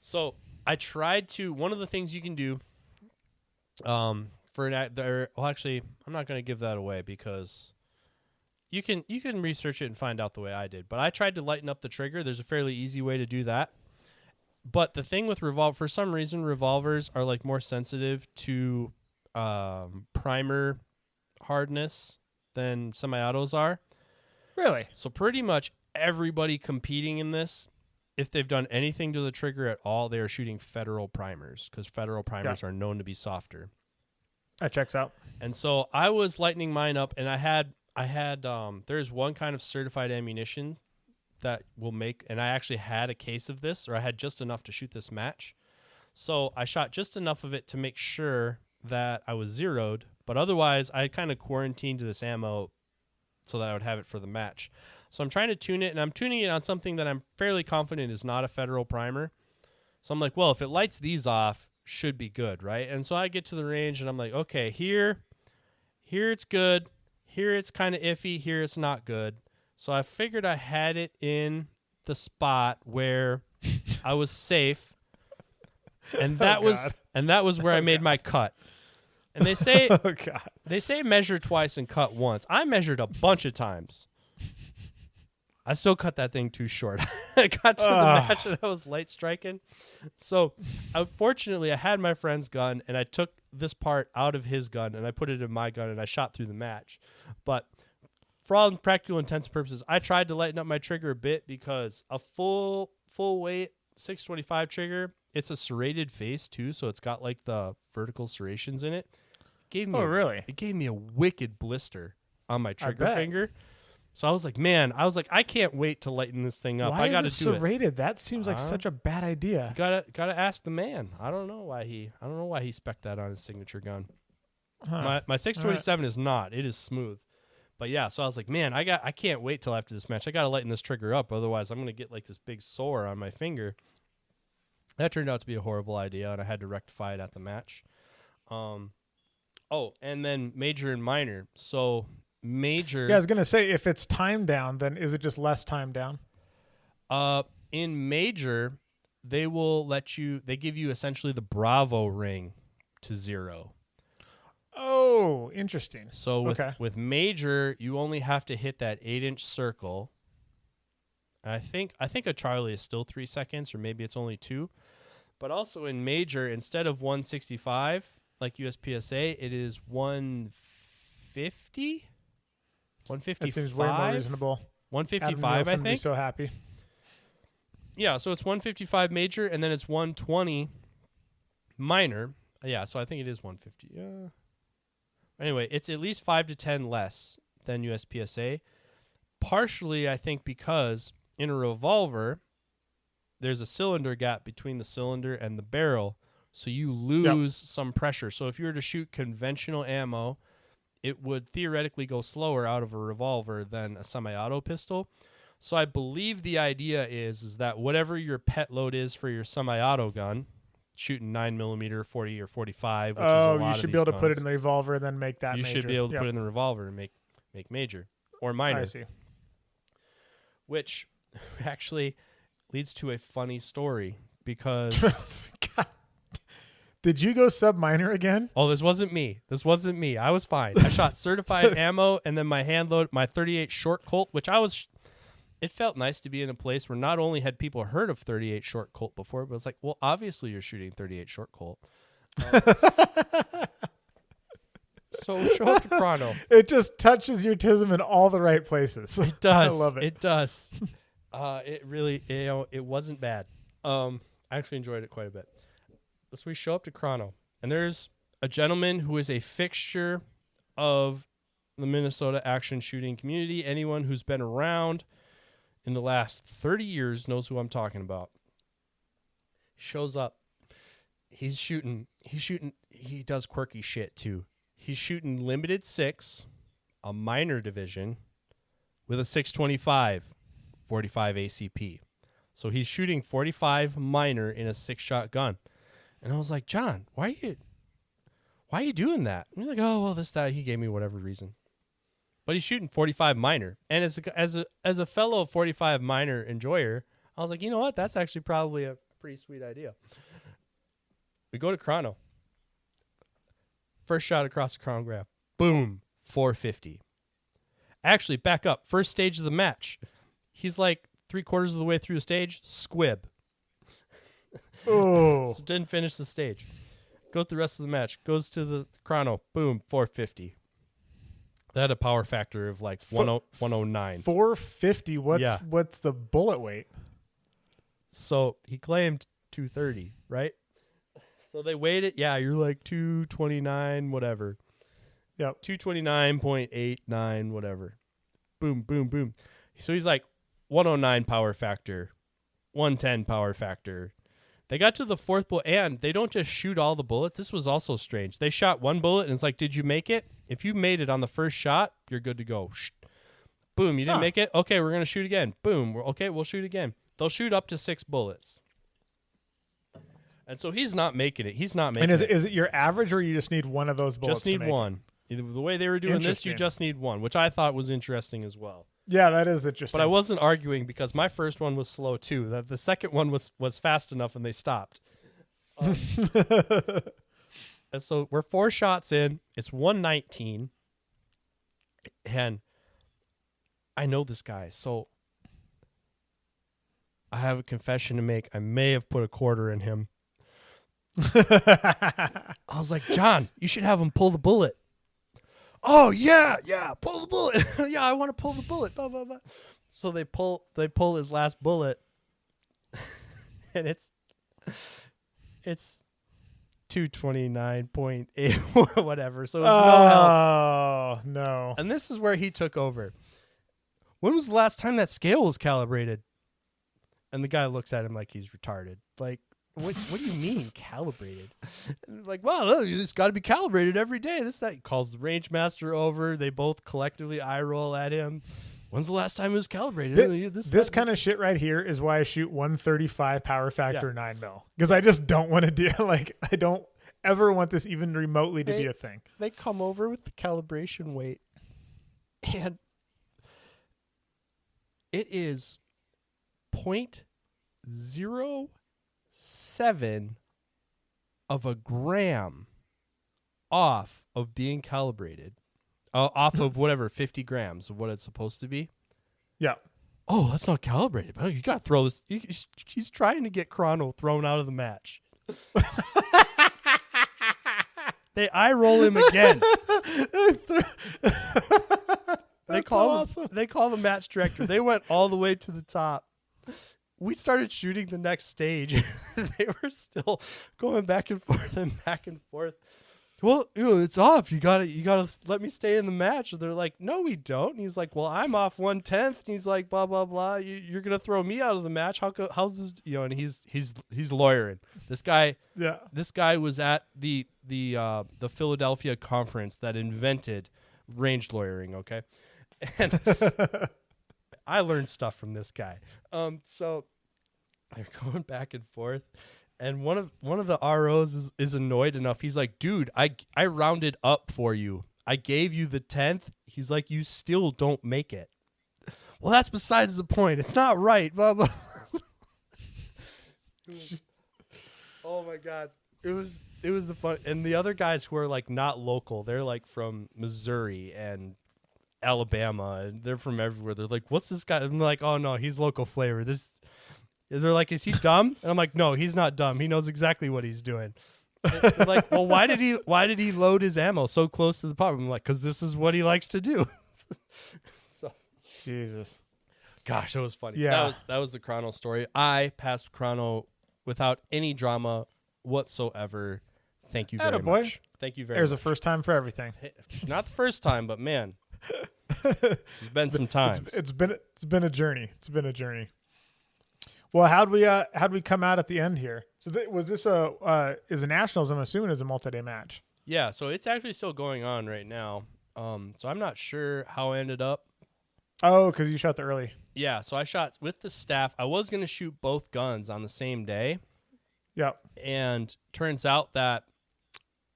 [SPEAKER 1] So I tried to. One of the things you can do, actually, I'm not going to give that away because you can research it and find out the way I did. But I tried to lighten up the trigger. There's a fairly easy way to do that. But the thing with for some reason, revolvers are like more sensitive to primer hardness than semi-autos are.
[SPEAKER 2] Really?
[SPEAKER 1] So pretty much everybody competing in this, if they've done anything to the trigger at all, they are shooting Federal primers because Federal primers are known to be softer.
[SPEAKER 2] That checks out.
[SPEAKER 1] And so I was lightening mine up, and I had there's one kind of certified ammunition that will make, and I actually had a case of this, or I had just enough to shoot this match. So I shot just enough of it to make sure that I was zeroed, but otherwise I kind of quarantined this ammo so that I would have it for the match. So I'm trying to tune it, and I'm tuning it on something that I'm fairly confident is not a Federal primer. So I'm like, well, if it lights these off, should be good, right? And so I get to the range, and I'm like, okay, here it's good. Here it's kind of iffy. Here it's not good. So I figured I had it in the spot where I was safe, and that was where I made my cut. And they say they say measure twice and cut once. I measured a bunch of times. I still cut that thing too short. I got to the match and I was light striking. So, unfortunately, I had my friend's gun, and I took this part out of his gun, and I put it in my gun, and I shot through the match. But for all practical intents and purposes, I tried to lighten up my trigger a bit because a full weight 625 trigger, it's a serrated face too, so it's got like the vertical serrations in it. It gave me a wicked blister on my trigger finger. So I was like, man, I can't wait to lighten this thing up.
[SPEAKER 2] Why
[SPEAKER 1] I got to
[SPEAKER 2] is it
[SPEAKER 1] do it.
[SPEAKER 2] serrated? That seems like such a bad idea.
[SPEAKER 1] Gotta ask the man. I don't know why he spec'd that on his signature gun.
[SPEAKER 2] Huh.
[SPEAKER 1] My 627 is not. It is smooth. But yeah, so I was like, man, I can't wait till after this match. I gotta lighten this trigger up, otherwise I'm gonna get like this big sore on my finger. That turned out to be a horrible idea, and I had to rectify it at the match. Oh, and then major and minor. So major.
[SPEAKER 2] Yeah, I was gonna say, if it's time down, then is it just less time down?
[SPEAKER 1] In major, they give you essentially the Bravo ring to 0.
[SPEAKER 2] Oh, interesting.
[SPEAKER 1] So with major, you only have to hit that 8-inch circle. And I think a Charlie is still 3 seconds, or maybe it's only 2. But also in major, instead of 165 like USPSA, it is 150. 155.
[SPEAKER 2] That seems way more reasonable.
[SPEAKER 1] 155, I think.
[SPEAKER 2] Be so happy.
[SPEAKER 1] Yeah, so it's 155 major, and then it's 120 minor. Yeah, so I think it is 150. Yeah. Anyway, it's at least 5 to 10 less than USPSA. Partially, I think, because in a revolver, there's a cylinder gap between the cylinder and the barrel, so you lose some pressure. So if you were to shoot conventional ammo, it would theoretically go slower out of a revolver than a semi-auto pistol. So I believe the idea is that whatever your pet load is for your semi-auto gun, shooting 9mm, 40 or 45, which is a lot
[SPEAKER 2] you should be able to put it in the revolver and then make that major.
[SPEAKER 1] You should be able to put it in the revolver and make major or minor.
[SPEAKER 2] I see.
[SPEAKER 1] Which actually leads to a funny story because...
[SPEAKER 2] God. Did you go sub-minor again?
[SPEAKER 1] Oh, this wasn't me. I was fine. I shot certified ammo, and then my hand load, my 38 short Colt, which it felt nice to be in a place where not only had people heard of 38 short Colt before, but it's like, well, obviously you're shooting 38 short Colt. So show up to Chrono.
[SPEAKER 2] It just touches your tism in all the right places.
[SPEAKER 1] It does.
[SPEAKER 2] I love it.
[SPEAKER 1] It does. It really, it wasn't bad. I actually enjoyed it quite a bit. So we show up to Chrono, and there's a gentleman who is a fixture of the Minnesota action shooting community. Anyone who's been around in the last 30 years knows who I'm talking about. Shows up. He does quirky shit too. He's shooting limited 6, a minor division, with a 625, 45 ACP. So he's shooting 45 minor in a 6-shot gun. And I was like, John, why are you doing that? And he's like, oh, well, that. He gave me whatever reason. But he's shooting 45 minor. And as a fellow 45 minor enjoyer, I was like, you know what? That's actually probably a pretty sweet idea. We go to Chrono. First shot across the chronograph. Boom. 450. Actually, back up. First stage of the match. He's like 3/4 of the way through the stage. Squib.
[SPEAKER 2] Oh.
[SPEAKER 1] So didn't finish the stage. Go through the rest of the match. Goes to the Chrono. Boom. 450. That had a power factor of like 109.
[SPEAKER 2] 450. What's the bullet weight?
[SPEAKER 1] So he claimed 230, right? So they weighed it. Yeah, you're like 229, whatever.
[SPEAKER 2] Yep.
[SPEAKER 1] 229.89, whatever. Boom, boom, boom. So he's like 109 power factor, 110 power factor. They got to the 4th bullet, and they don't just shoot all the bullets. This was also strange. They shot one bullet, and it's like, did you make it? If you made it on the first shot, you're good to go. Boom, you didn't make it? Okay, we're going to shoot again. Boom, okay, we'll shoot again. They'll shoot up to 6 bullets. And so he's not making it. And
[SPEAKER 2] is it your average, or you just need one of those bullets?
[SPEAKER 1] Just need one. The way they were doing this, you just need one, which I thought was interesting as well.
[SPEAKER 2] Yeah, that is interesting.
[SPEAKER 1] But I wasn't arguing because my first one was slow too. The second one was fast enough, and they stopped. And so we're 4 shots in. It's 119, and I know this guy, so I have a confession to make. I may have put a quarter in him. I was like, John, you should have him pull the bullet. Oh yeah, pull the bullet. Yeah, I want to pull the bullet. Blah, blah, blah. So they pull his last bullet, and it's 229.8 whatever. So it was no help.
[SPEAKER 2] Oh no!
[SPEAKER 1] And this is where he took over. when was the last time that scale was calibrated? And the guy looks at him like he's retarded. Like, what do you mean calibrated? And he's like, well, it's got to be calibrated every day. This, that. He calls the range master over. They both collectively eye roll at him. When's the last time it was calibrated?
[SPEAKER 2] This kind of shit right here is why I shoot 135 power factor 9 mil, because I just don't want to deal. Like, I don't ever want this even remotely to be a thing.
[SPEAKER 1] They come over with the calibration weight, and it is 0.07 of a gram off of being calibrated. Off of whatever 50 grams of what it's supposed to be.
[SPEAKER 2] Yeah.
[SPEAKER 1] Oh, that's not calibrated. Oh, you got to throw this. He's trying to get Chrono thrown out of the match. They eye roll him again. They call the match director. They went all the way to the top. We started shooting the next stage. They were still going back and forth and back and forth. Well, it's off. You gotta let me stay in the match. And they're like, no, we don't. And he's like, well, I'm off 1/10. And he's like, blah blah blah. You're gonna throw me out of the match. How's this? And he's lawyering. This guy was at the Philadelphia conference that invented range lawyering. Okay, and I learned stuff from this guy. So they're going back and forth. And one of the ROs is annoyed enough. He's like, dude, I rounded up for you. I gave you the 10th. He's like, you still don't make it. Well, that's besides the point. It's not right. Blah, blah. Oh my God. It was the fun. And the other guys who are like not local, they're like from Missouri and Alabama, and they're from everywhere. They're like, what's this guy? I'm like, oh no, he's local flavor. They're like, is he dumb? And I'm like, no, he's not dumb. He knows exactly what he's doing. They're like, well, why did he load his ammo so close to the pop? I'm like, because this is what he likes to do. So,
[SPEAKER 2] Jesus,
[SPEAKER 1] gosh, that was funny.
[SPEAKER 2] Yeah,
[SPEAKER 1] that was the Chrono story. I passed Chrono without any drama whatsoever. Thank you very much. Thank you very much.
[SPEAKER 2] There's a first time for everything.
[SPEAKER 1] Not the first time, but man, there's been some times.
[SPEAKER 2] It's been a journey. It's been a journey. Well, how'd we come out at the end here? So was this is a nationals? I'm assuming it's a multi-day match.
[SPEAKER 1] Yeah, so it's actually still going on right now. So I'm not sure how I ended up.
[SPEAKER 2] Oh, because you shot the early.
[SPEAKER 1] Yeah, so I shot with the staff. I was going to shoot both guns on the same day.
[SPEAKER 2] Yeah.
[SPEAKER 1] And turns out that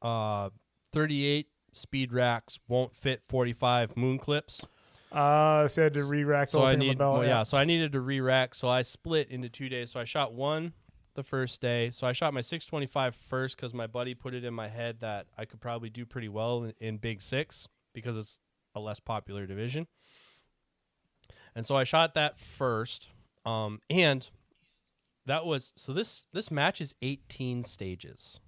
[SPEAKER 1] 38 speed racks won't fit 45 moon clips.
[SPEAKER 2] So I had to re-rack the whole thing on the belt.
[SPEAKER 1] So I needed to re-rack. So I split into 2 days. So I shot one the first day. So I shot my 625 first because my buddy put it in my head that I could probably do pretty well in Big 6 because it's a less popular division. And so I shot that first. And that was, so this match is 18 stages.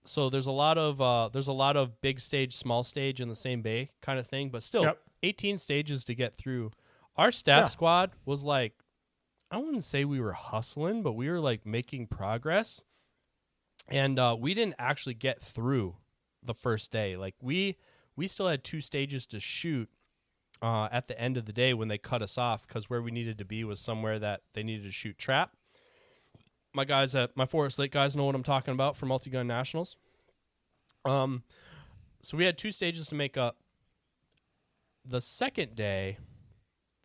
[SPEAKER 1] So there's a lot of big stage, small stage in the same bay kind of thing, but still 18 stages to get through. Our staff squad was like, I wouldn't say we were hustling, but we were like making progress. And we didn't actually get through the first day. Like we still had 2 stages to shoot at the end of the day when they cut us off, because where we needed to be was somewhere that they needed to shoot trap. My guys my Forest Lake guys know what I'm talking about for multi-gun nationals. So we had 2 stages to make up. The second day,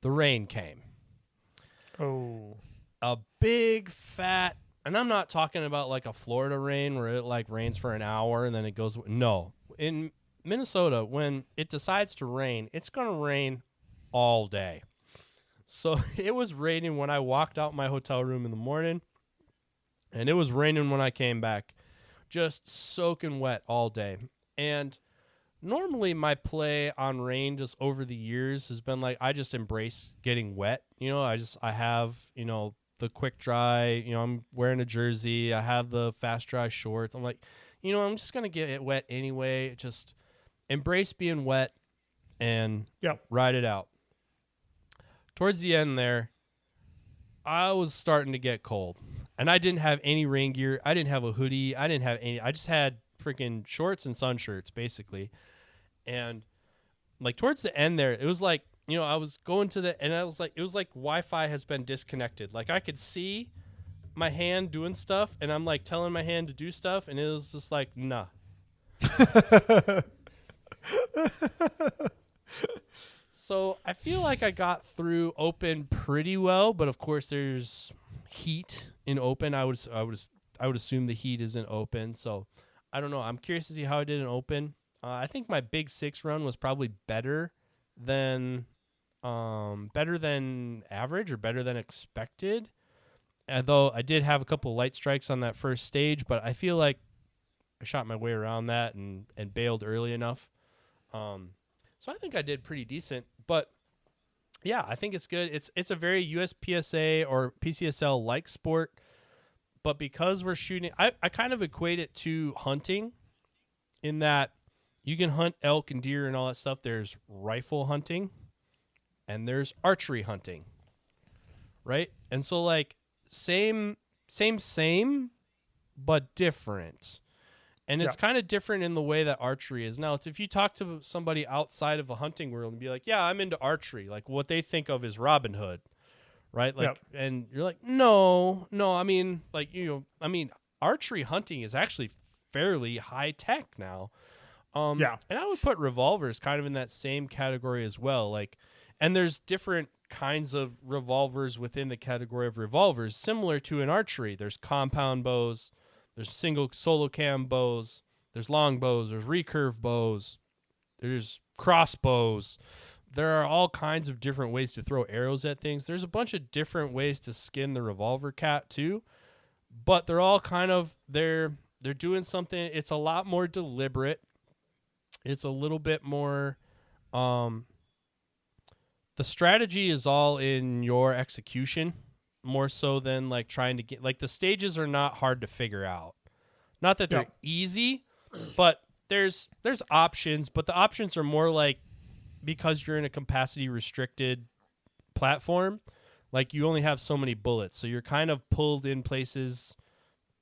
[SPEAKER 1] the rain came.
[SPEAKER 2] Oh.
[SPEAKER 1] A big fat, and I'm not talking about like a Florida rain where it like rains for an hour and then it goes. No. In Minnesota, when it decides to rain, it's going to rain all day. So it was raining when I walked out my hotel room in the morning. And it was raining when I came back, just soaking wet all day. And normally my play on rain just over the years has been like, I just embrace getting wet. I have, the quick dry, I'm wearing a jersey. I have the fast dry shorts. I'm like, I'm just going to get it wet anyway. Just embrace being wet and ride it out. Towards the end there, I was starting to get cold. And I didn't have any rain gear. I didn't have a hoodie. I just had freaking shorts and sun shirts, basically. And like towards the end there, it was like I was going to and I was like, it was like Wi-Fi has been disconnected. Like I could see my hand doing stuff, and I'm like telling my hand to do stuff, and it was just like, nah. So I feel like I got through open pretty well, but of course there's heat in open. I would assume the heat is in open. So I don't know. I'm curious to see how I did in open. I think my big 6 run was probably better than average or better than expected. Although I did have a couple light strikes on that first stage, but I feel like I shot my way around that and bailed early enough. So I think I did pretty decent. But yeah, I think it's good. It's a very USPSA or PCSL like sport. But because we're shooting, I kind of equate it to hunting in that you can hunt elk and deer and all that stuff. There's rifle hunting and there's archery hunting, right? And so like same, but different. And it's kind of different in the way that archery is. Now, if you talk to somebody outside of a hunting world and be like, yeah, I'm into archery, like what they think of is Robin Hood, right? Like, and you're like, no, I mean, like, archery hunting is actually fairly high tech now. And I would put revolvers kind of in that same category as well. Like, and there's different kinds of revolvers within the category of revolvers, similar to an archery. There's compound bows. There's single solo cam bows, there's long bows, there's recurve bows, there's crossbows. There are all kinds of different ways to throw arrows at things. There's a bunch of different ways to skin the revolver cat too, but they're all kind of they're doing something. It's a lot more deliberate. It's a little bit more the strategy is all in your execution. More so than like trying to get like the stages are not hard to figure out. Not that they're easy, but there's options, but the options are more like because you're in a capacity restricted platform, like you only have so many bullets. So you're kind of pulled in places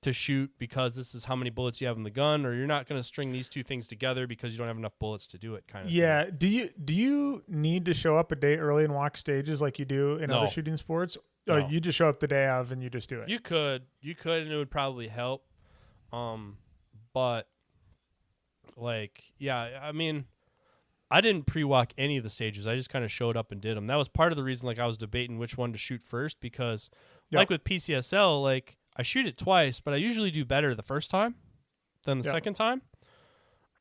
[SPEAKER 1] to shoot because this is how many bullets you have in the gun, or you're not going to string these two things together because you don't have enough bullets to do it kind of thing.
[SPEAKER 2] Do you need to show up a day early and walk stages like you do in other shooting sports?
[SPEAKER 1] No.
[SPEAKER 2] You just show up the day of and you just do it.
[SPEAKER 1] You could, and it would probably help. But like, yeah, I mean, I didn't pre-walk any of the stages. I just kind of showed up and did them. That was part of the reason, like, I was debating which one to shoot first because, like with PCSL, like, I shoot it twice, but I usually do better the first time than the second time.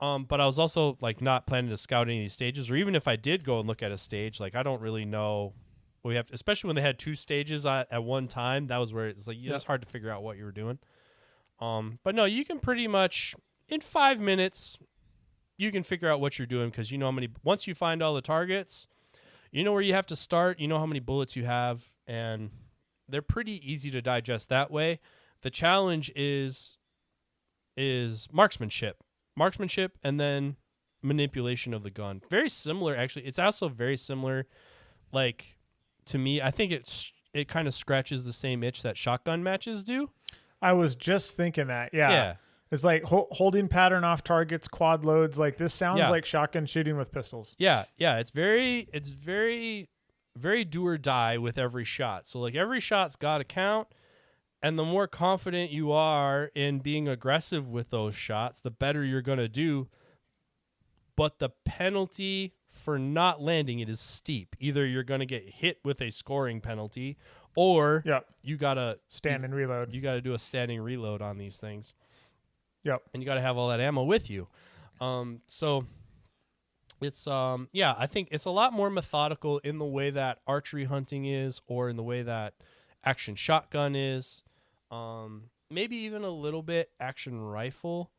[SPEAKER 1] But I was also, like, not planning to scout any of these stages, or even if I did go and look at a stage, like, I don't really know. We have, especially when they had 2 stages at one time, that was where it's like it's hard to figure out what you were doing. But no, you can pretty much in 5 minutes you can figure out what you're doing because you know how many. Once you find all the targets, you know where you have to start. You know how many bullets you have, and they're pretty easy to digest that way. The challenge is marksmanship, and then manipulation of the gun. Very similar, actually. It's also very similar, like. To me, I think it kind of scratches the same itch that shotgun matches do.
[SPEAKER 2] I was just thinking that. Yeah. It's like holding pattern off targets, quad loads. Like this sounds like shotgun shooting with pistols.
[SPEAKER 1] Yeah. It's very, very do or die with every shot. So like every shot's got to count. And the more confident you are in being aggressive with those shots, the better you're going to do. But the penalty for not landing it is steep. Either you're going to get hit with a scoring penalty or you got to
[SPEAKER 2] stand and reload.
[SPEAKER 1] You got to do a standing reload on these things.
[SPEAKER 2] Yep.
[SPEAKER 1] And you got to have all that ammo with you. So it's I think it's a lot more methodical in the way that archery hunting is or in the way that action shotgun is. Maybe even a little bit action rifle,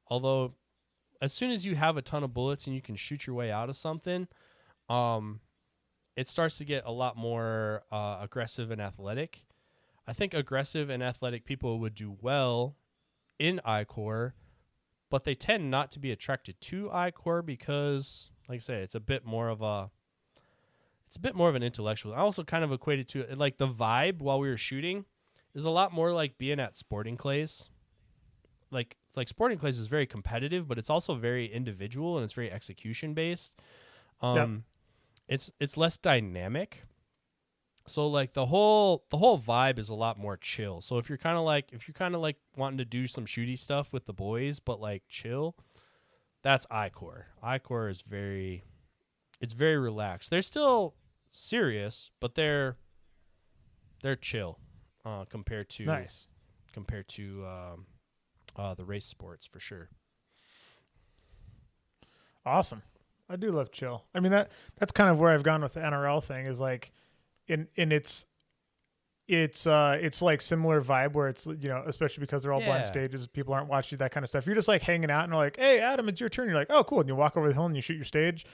[SPEAKER 1] although as soon as you have a ton of bullets and you can shoot your way out of something, it starts to get a lot more aggressive and athletic. I think aggressive and athletic people would do well in ICORE, but they tend not to be attracted to ICORE because, like I say, it's a bit more of an intellectual. I also kind of equate it to like the vibe while we were shooting is a lot more like being at sporting clays. Like sporting clays is very competitive, but it's also very individual and it's very execution based. it's less dynamic. So like the whole vibe is a lot more chill. So if you're kind of like wanting to do some shooty stuff with the boys but like chill, that's ICORE. ICORE is very relaxed. They're still serious, but they're chill compared to the race sports for sure.
[SPEAKER 2] Awesome. I do love chill. I mean that's kind of where I've gone with the NRL thing is like in it's like similar vibe where it's, you know, especially because they're all blind stages, people aren't watching that kind of stuff. You're just like hanging out and they're like, "Hey, Adam, it's your turn." You're like, "Oh, cool." And you walk over the hill and you shoot your stage.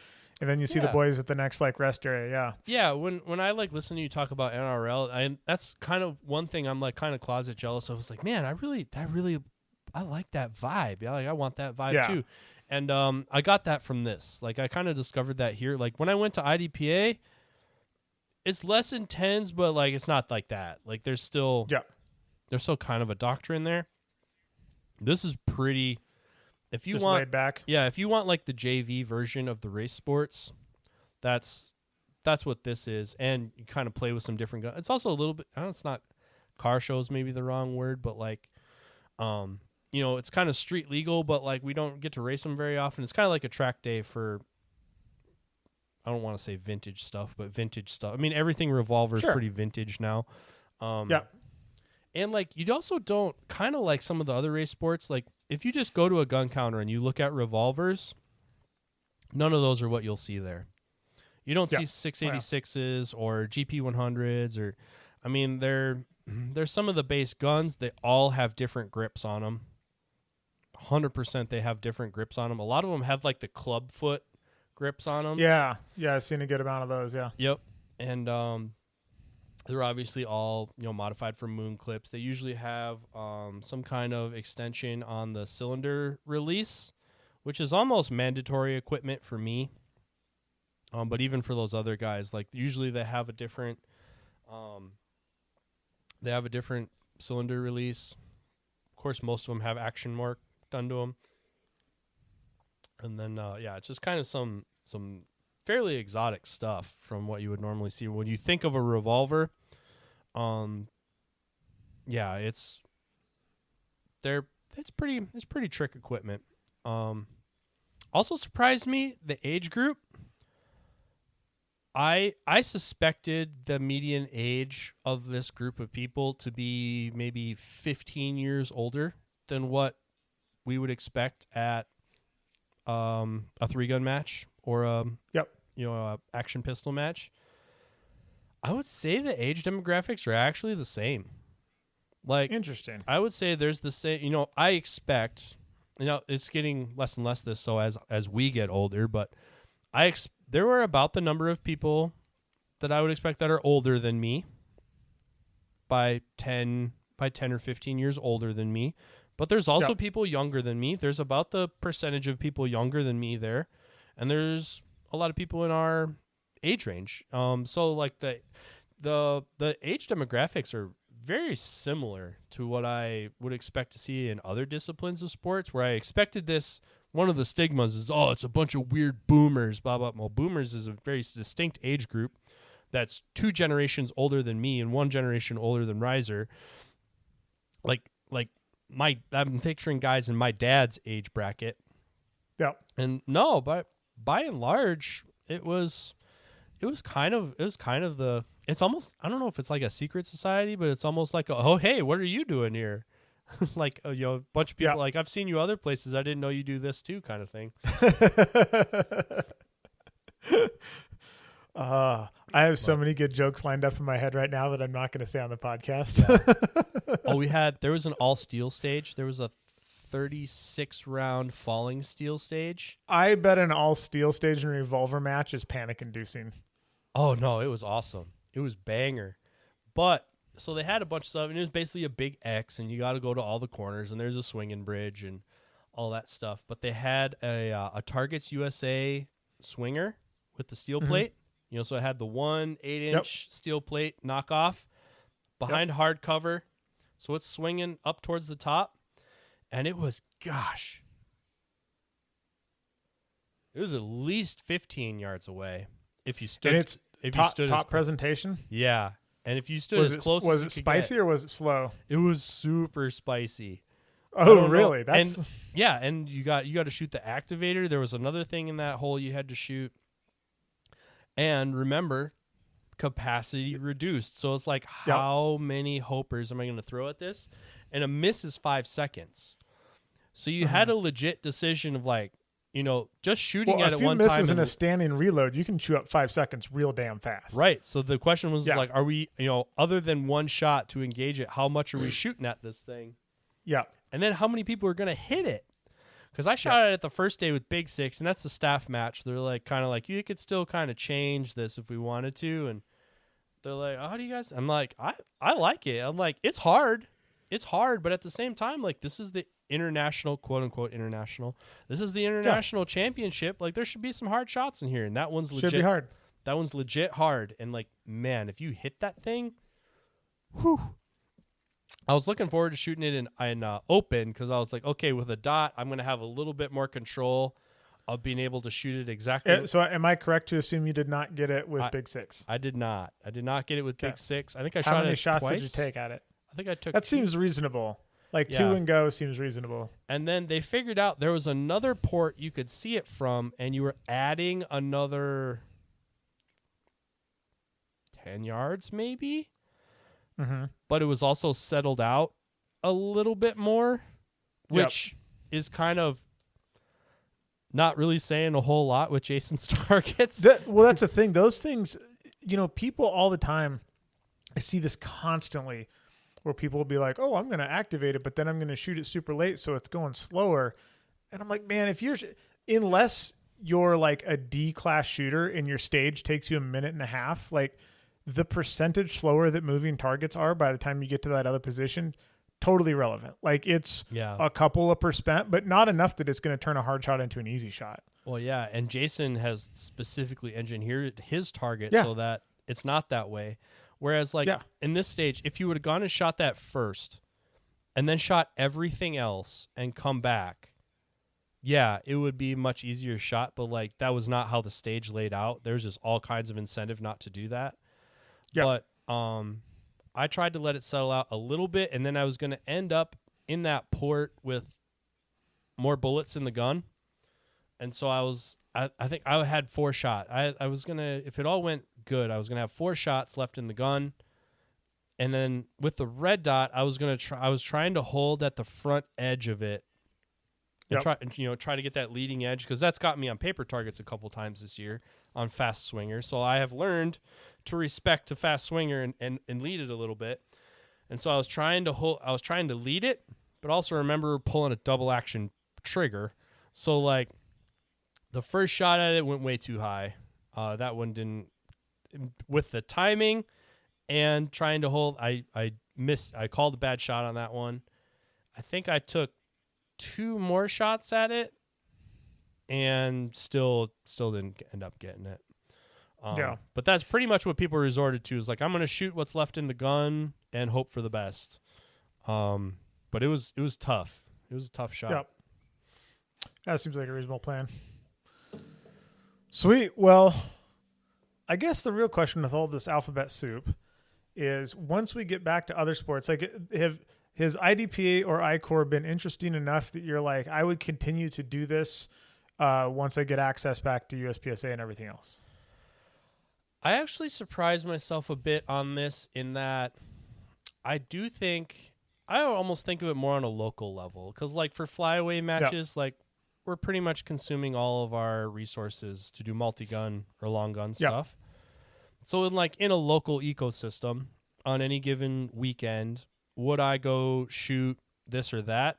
[SPEAKER 2] And then you see the boys at the next like rest area. Yeah.
[SPEAKER 1] Yeah. When I like listen to you talk about NRL, that's kind of one thing I'm like kind of closet jealous of. It's like, man, I like that vibe. Yeah. Like I want that vibe too. And I got that from this. Like I kind of discovered that here. Like when I went to IDPA, it's less intense, but like it's not like that. Like there's still kind of a doctrine there. This is pretty. If you want
[SPEAKER 2] laid back.
[SPEAKER 1] Yeah, if you want like the JV version of the race sports, that's what this is. And you kind of play with some different guns. It's also a little bit, I don't know, it's not car shows, maybe the wrong word, but like you know, it's kind of street legal, but like we don't get to race them very often. It's kind of like a track day for, I don't want to say vintage stuff, but vintage stuff. I mean, everything Revolver is pretty vintage now. And like you also don't kind of like some of the other race sports. Like if you just go to a gun counter and you look at revolvers, none of those are what you'll see there. You don't see 686s or GP100s or, I mean, they're some of the base guns. They all have different grips on them. 100% they have different grips on them. A lot of them have like the club foot grips on them.
[SPEAKER 2] Yeah. Yeah. I've seen a good amount of those. Yeah.
[SPEAKER 1] Yep. And, they're obviously all, you know, modified for moon clips. They usually have some kind of extension on the cylinder release, which is almost mandatory equipment for me. But even for those other guys, like usually they have a different cylinder release. Of course, most of them have action mark done to them. And then it's just kind of some fairly exotic stuff from what you would normally see when you think of a revolver. It's pretty trick equipment. Also surprised me the age group. I suspected the median age of this group of people to be maybe 15 years older than what we would expect at a 3-gun match or a action pistol match. I would say the age demographics are actually the same. Like,
[SPEAKER 2] interesting.
[SPEAKER 1] I would say there's the same. You know, I expect. You know, it's getting less and less this. So as we get older, but there were about the number of people that I would expect that are older than me. By 10 or 15 years older than me. But there's also people younger than me. There's about the percentage of people younger than me there, and there's a lot of people in our age range. So like the age demographics are very similar to what I would expect to see in other disciplines of sports, where I expected this. One of the stigmas is, it's a bunch of weird boomers, blah, blah. Well, boomers is a very distinct age group that's 2 generations older than me and 1 generation older than Riser. I'm picturing guys in my dad's age bracket.
[SPEAKER 2] Yeah.
[SPEAKER 1] And no, but by and large, it was kind of it's almost, I don't know if it's like a secret society, but it's almost like hey, what are you doing here? Like a bunch of people like, I've seen you other places, I didn't know you do this too, kind of thing.
[SPEAKER 2] I have so many good jokes lined up in my head right now that I'm not going to say on the podcast.
[SPEAKER 1] There was an all steel stage. There was a 36 round falling steel stage.
[SPEAKER 2] I bet an all steel stage in a revolver match is panic inducing.
[SPEAKER 1] Oh no, it was awesome. It was banger. But so they had a bunch of stuff, and it was basically a big X, and you got to go to all the corners, and there's a swinging bridge and all that stuff. But they had a Targets USA swinger with the steel plate. You know, so it had the 1 8-inch steel plate knockoff behind hardcover. So it's swinging up towards the top. And it was, it was at least 15 yards away. if you stood,
[SPEAKER 2] And it's
[SPEAKER 1] if you
[SPEAKER 2] top
[SPEAKER 1] stood
[SPEAKER 2] top presentation.
[SPEAKER 1] yeah, and if you stood
[SPEAKER 2] Was
[SPEAKER 1] as
[SPEAKER 2] it
[SPEAKER 1] close
[SPEAKER 2] was
[SPEAKER 1] as
[SPEAKER 2] it
[SPEAKER 1] you could
[SPEAKER 2] spicy
[SPEAKER 1] get,
[SPEAKER 2] or was it slow?
[SPEAKER 1] it was super spicy. I
[SPEAKER 2] Oh,
[SPEAKER 1] don't know.
[SPEAKER 2] really? That's
[SPEAKER 1] And yeah, and you got to shoot the activator. There was another thing in that hole you had to shoot. And remember, capacity reduced. So it's like, how many hopers am I going to throw at this? And a miss is 5 seconds. So you had a legit decision of like, just shooting at it one time.
[SPEAKER 2] A few misses in a standing reload, you can chew up 5 seconds real damn fast.
[SPEAKER 1] Right. So the question was like, are we, other than one shot to engage it, how much are we shooting at this thing?
[SPEAKER 2] Yeah.
[SPEAKER 1] And then how many people are going to hit it? Because I shot at it the first day with Big Six, and that's the staff match. They're like, kind of like, you could still kind of change this if we wanted to. And they're like, oh, how do you guys? I'm like, I like it. I'm like, it's hard. It's hard. But at the same time, like, this is the international, quote unquote, international. This is the international championship. Like, there should be some hard shots in here. And that one's legit.
[SPEAKER 2] Should be hard.
[SPEAKER 1] That one's legit hard. And like, man, if you hit that thing, whew. I was looking forward to shooting it in open because I was like, okay, with a dot, I'm going to have a little bit more control of being able to shoot it exactly.
[SPEAKER 2] So am I correct to assume you did not get it with Big Six?
[SPEAKER 1] I did not. I did not get it with Big Six. I think I shot it twice.
[SPEAKER 2] How many shots did you take at it?
[SPEAKER 1] I think I took
[SPEAKER 2] That
[SPEAKER 1] two.
[SPEAKER 2] seems reasonable. Like 2 and go seems reasonable.
[SPEAKER 1] And then they figured out there was another port you could see it from, and you were adding another 10 yards maybe.
[SPEAKER 2] Mm-hmm.
[SPEAKER 1] But it was also settled out a little bit more, which is kind of not really saying a whole lot with Jason's targets.
[SPEAKER 2] That's the thing. Those things, people all the time, I see this constantly where people will be like, oh, I'm going to activate it, but then I'm going to shoot it super late, so it's going slower. And I'm like, man, unless you're like a D-class shooter and your stage takes you a minute and a half, like the percentage slower that moving targets are by the time you get to that other position, totally relevant. Like it's a couple of %, but not enough that it's going to turn a hard shot into an easy shot.
[SPEAKER 1] Well, yeah, and Jason has specifically engineered his target so that it's not that way. Whereas, like, in this stage, if you would have gone and shot that first and then shot everything else and come back, it would be a much easier shot. But, like, that was not how the stage laid out. There's just all kinds of incentive not to do that. Yeah. But I tried to let it settle out a little bit, and then I was going to end up in that port with more bullets in the gun. And so I think I had 4 shots. I was going to, if it all went good, I was going to have 4 shots left in the gun. And then with the red dot, I was trying to hold at the front edge of it and try to get that leading edge, because that's got me on paper targets a couple times this year on fast swinger. So I have learned to respect a fast swinger and lead it a little bit. And so I was trying to lead it, but also remember pulling a double action trigger. So like the first shot at it went way too high. That one didn't, with the timing and trying to hold, I missed. I called a bad shot on that one. I think I took 2 more shots at it and still didn't end up getting it. But that's pretty much what people resorted to, is like, I'm going to shoot what's left in the gun and hope for the best. But it was tough. It was a tough shot.
[SPEAKER 2] Yep. That seems like a reasonable plan. Sweet. Well, I guess the real question with all this alphabet soup is, once we get back to other sports, like, has IDPA or ICORE been interesting enough that you're like, I would continue to do this once I get access back to USPSA and everything else?
[SPEAKER 1] I actually surprised myself a bit on this, in that I almost think of it more on a local level, because like for flyaway matches, like we're pretty much consuming all of our resources to do multi-gun or long gun stuff. So in a local ecosystem on any given weekend, would I go shoot this or that?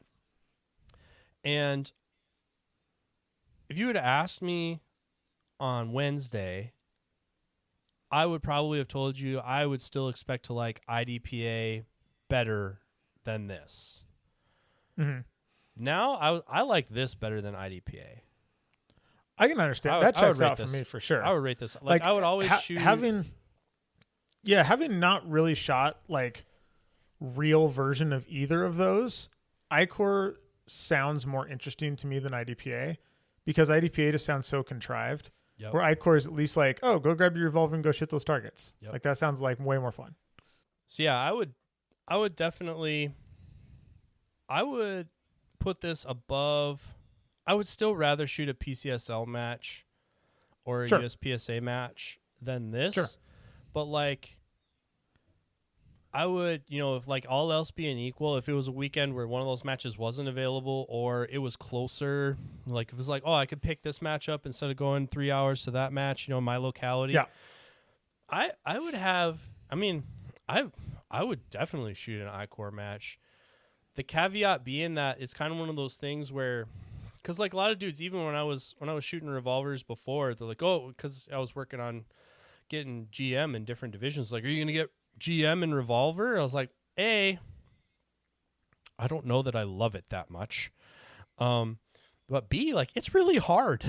[SPEAKER 1] And if you would have asked me on Wednesday, I would probably have told you I would still expect to like IDPA better than this.
[SPEAKER 2] Mm-hmm.
[SPEAKER 1] Now I like this better than IDPA.
[SPEAKER 2] I can understand. That checks out for me for sure.
[SPEAKER 1] I would rate this. Like I would always shoot. Having
[SPEAKER 2] not really shot like real version of either of those, ICORE sounds more interesting to me than IDPA, because IDPA just sounds so contrived.
[SPEAKER 1] Yep.
[SPEAKER 2] Where ICORE is at least like, oh, go grab your revolver and go shoot those targets.
[SPEAKER 1] Yep.
[SPEAKER 2] Like that sounds like way more fun.
[SPEAKER 1] So yeah, I would definitely, I would put this above. I would still rather shoot a PCSL match or a
[SPEAKER 2] Sure.
[SPEAKER 1] USPSA match than this.
[SPEAKER 2] Sure.
[SPEAKER 1] But like, I would, if like all else being equal, if it was a weekend where one of those matches wasn't available or it was closer, like if it was like, oh, I could pick this match up instead of going 3 hours to that match, in my locality.
[SPEAKER 2] Yeah.
[SPEAKER 1] I would have, I would definitely shoot an ICORE match. The caveat being that it's kind of one of those things where, because like a lot of dudes, even when I was shooting revolvers before, they're like, oh, because I was working on getting GM in different divisions. Like, are you gonna get GM in revolver? I was like, I don't know that I love it that much. But B, like it's really hard.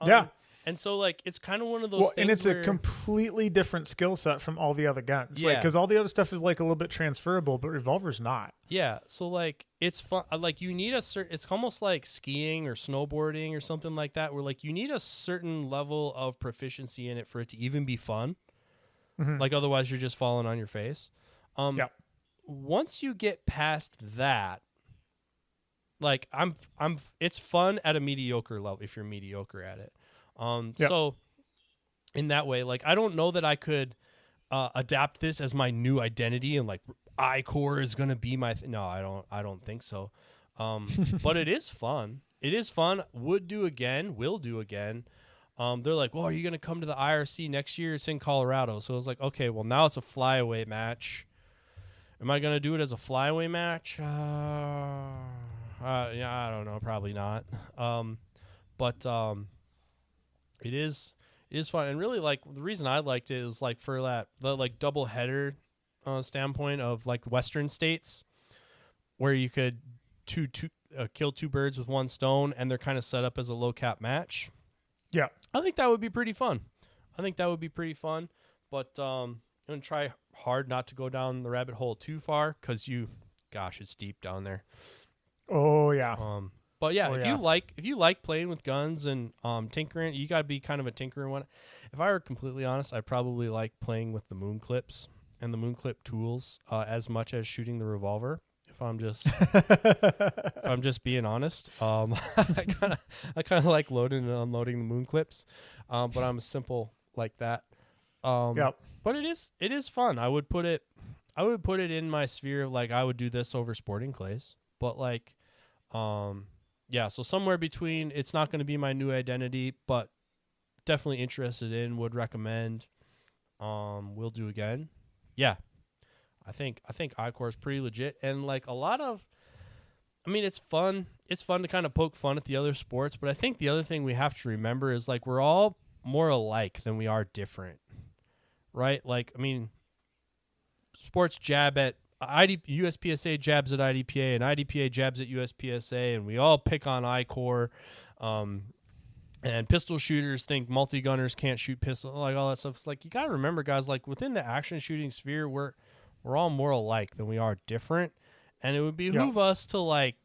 [SPEAKER 2] Yeah.
[SPEAKER 1] And so like it's kind of one of those things.
[SPEAKER 2] And it's
[SPEAKER 1] where,
[SPEAKER 2] a completely different skill set from all the other guns.
[SPEAKER 1] Yeah.
[SPEAKER 2] Because all the other stuff is like a little bit transferable, but revolver's not.
[SPEAKER 1] yeah. So like it's fun. Like you need a certain. It's almost like skiing or snowboarding or something like that, where like you need a certain level of proficiency in it for it to even be fun.
[SPEAKER 2] Mhm.
[SPEAKER 1] Like otherwise you're just falling on your face.
[SPEAKER 2] Yeah.
[SPEAKER 1] Once you get past that, like it's fun at a mediocre level if you're mediocre at it.
[SPEAKER 2] Yep.
[SPEAKER 1] So in that way, like I don't know that I could adapt this as my new identity and like ICORE is gonna be my no, I don't think so. But it is fun. It is fun. Would do again. Will do again. They're like, well, are you going to come to the IRC next year? It's in Colorado. So I was like, okay, well, now it's a flyaway match. Am I going to do it as a flyaway match? Yeah, I don't know. Probably not. But it is fun. And really, like, the reason I liked it is, like, for the like, double header standpoint of, like, Western states where you could kill two birds with one stone, and they're kind of set up as a low-cap match.
[SPEAKER 2] Yeah.
[SPEAKER 1] I think that would be pretty fun. But I'm going to try hard not to go down the rabbit hole too far because it's deep down there.
[SPEAKER 2] Oh, yeah.
[SPEAKER 1] But yeah,
[SPEAKER 2] Oh,
[SPEAKER 1] if
[SPEAKER 2] yeah.
[SPEAKER 1] you like playing with guns and tinkering, you got to be kind of a tinkerer one. If I were completely honest, I probably like playing with the moon clips and the moon clip tools as much as shooting the revolver. If I'm just being honest, I kind of like loading and unloading the moon clips, but I'm simple like that.
[SPEAKER 2] Yep.
[SPEAKER 1] But it is fun. I would put it in my sphere of like I would do this over sporting clays, but like, yeah. So somewhere between, it's not going to be my new identity, but definitely interested in, would recommend, will do again. Yeah. I think ICORE is pretty legit, and like a lot of, it's fun. It's fun to kind of poke fun at the other sports, but I think the other thing we have to remember is like we're all more alike than we are different, right? Like, sports jab at USPSA jabs at IDPA, and IDPA jabs at USPSA, and we all pick on ICORE, and pistol shooters think multi-gunners can't shoot pistol, like all that stuff. It's like you got to remember, guys, like within the action shooting sphere, we're all more alike than we are different, and it would behoove us to like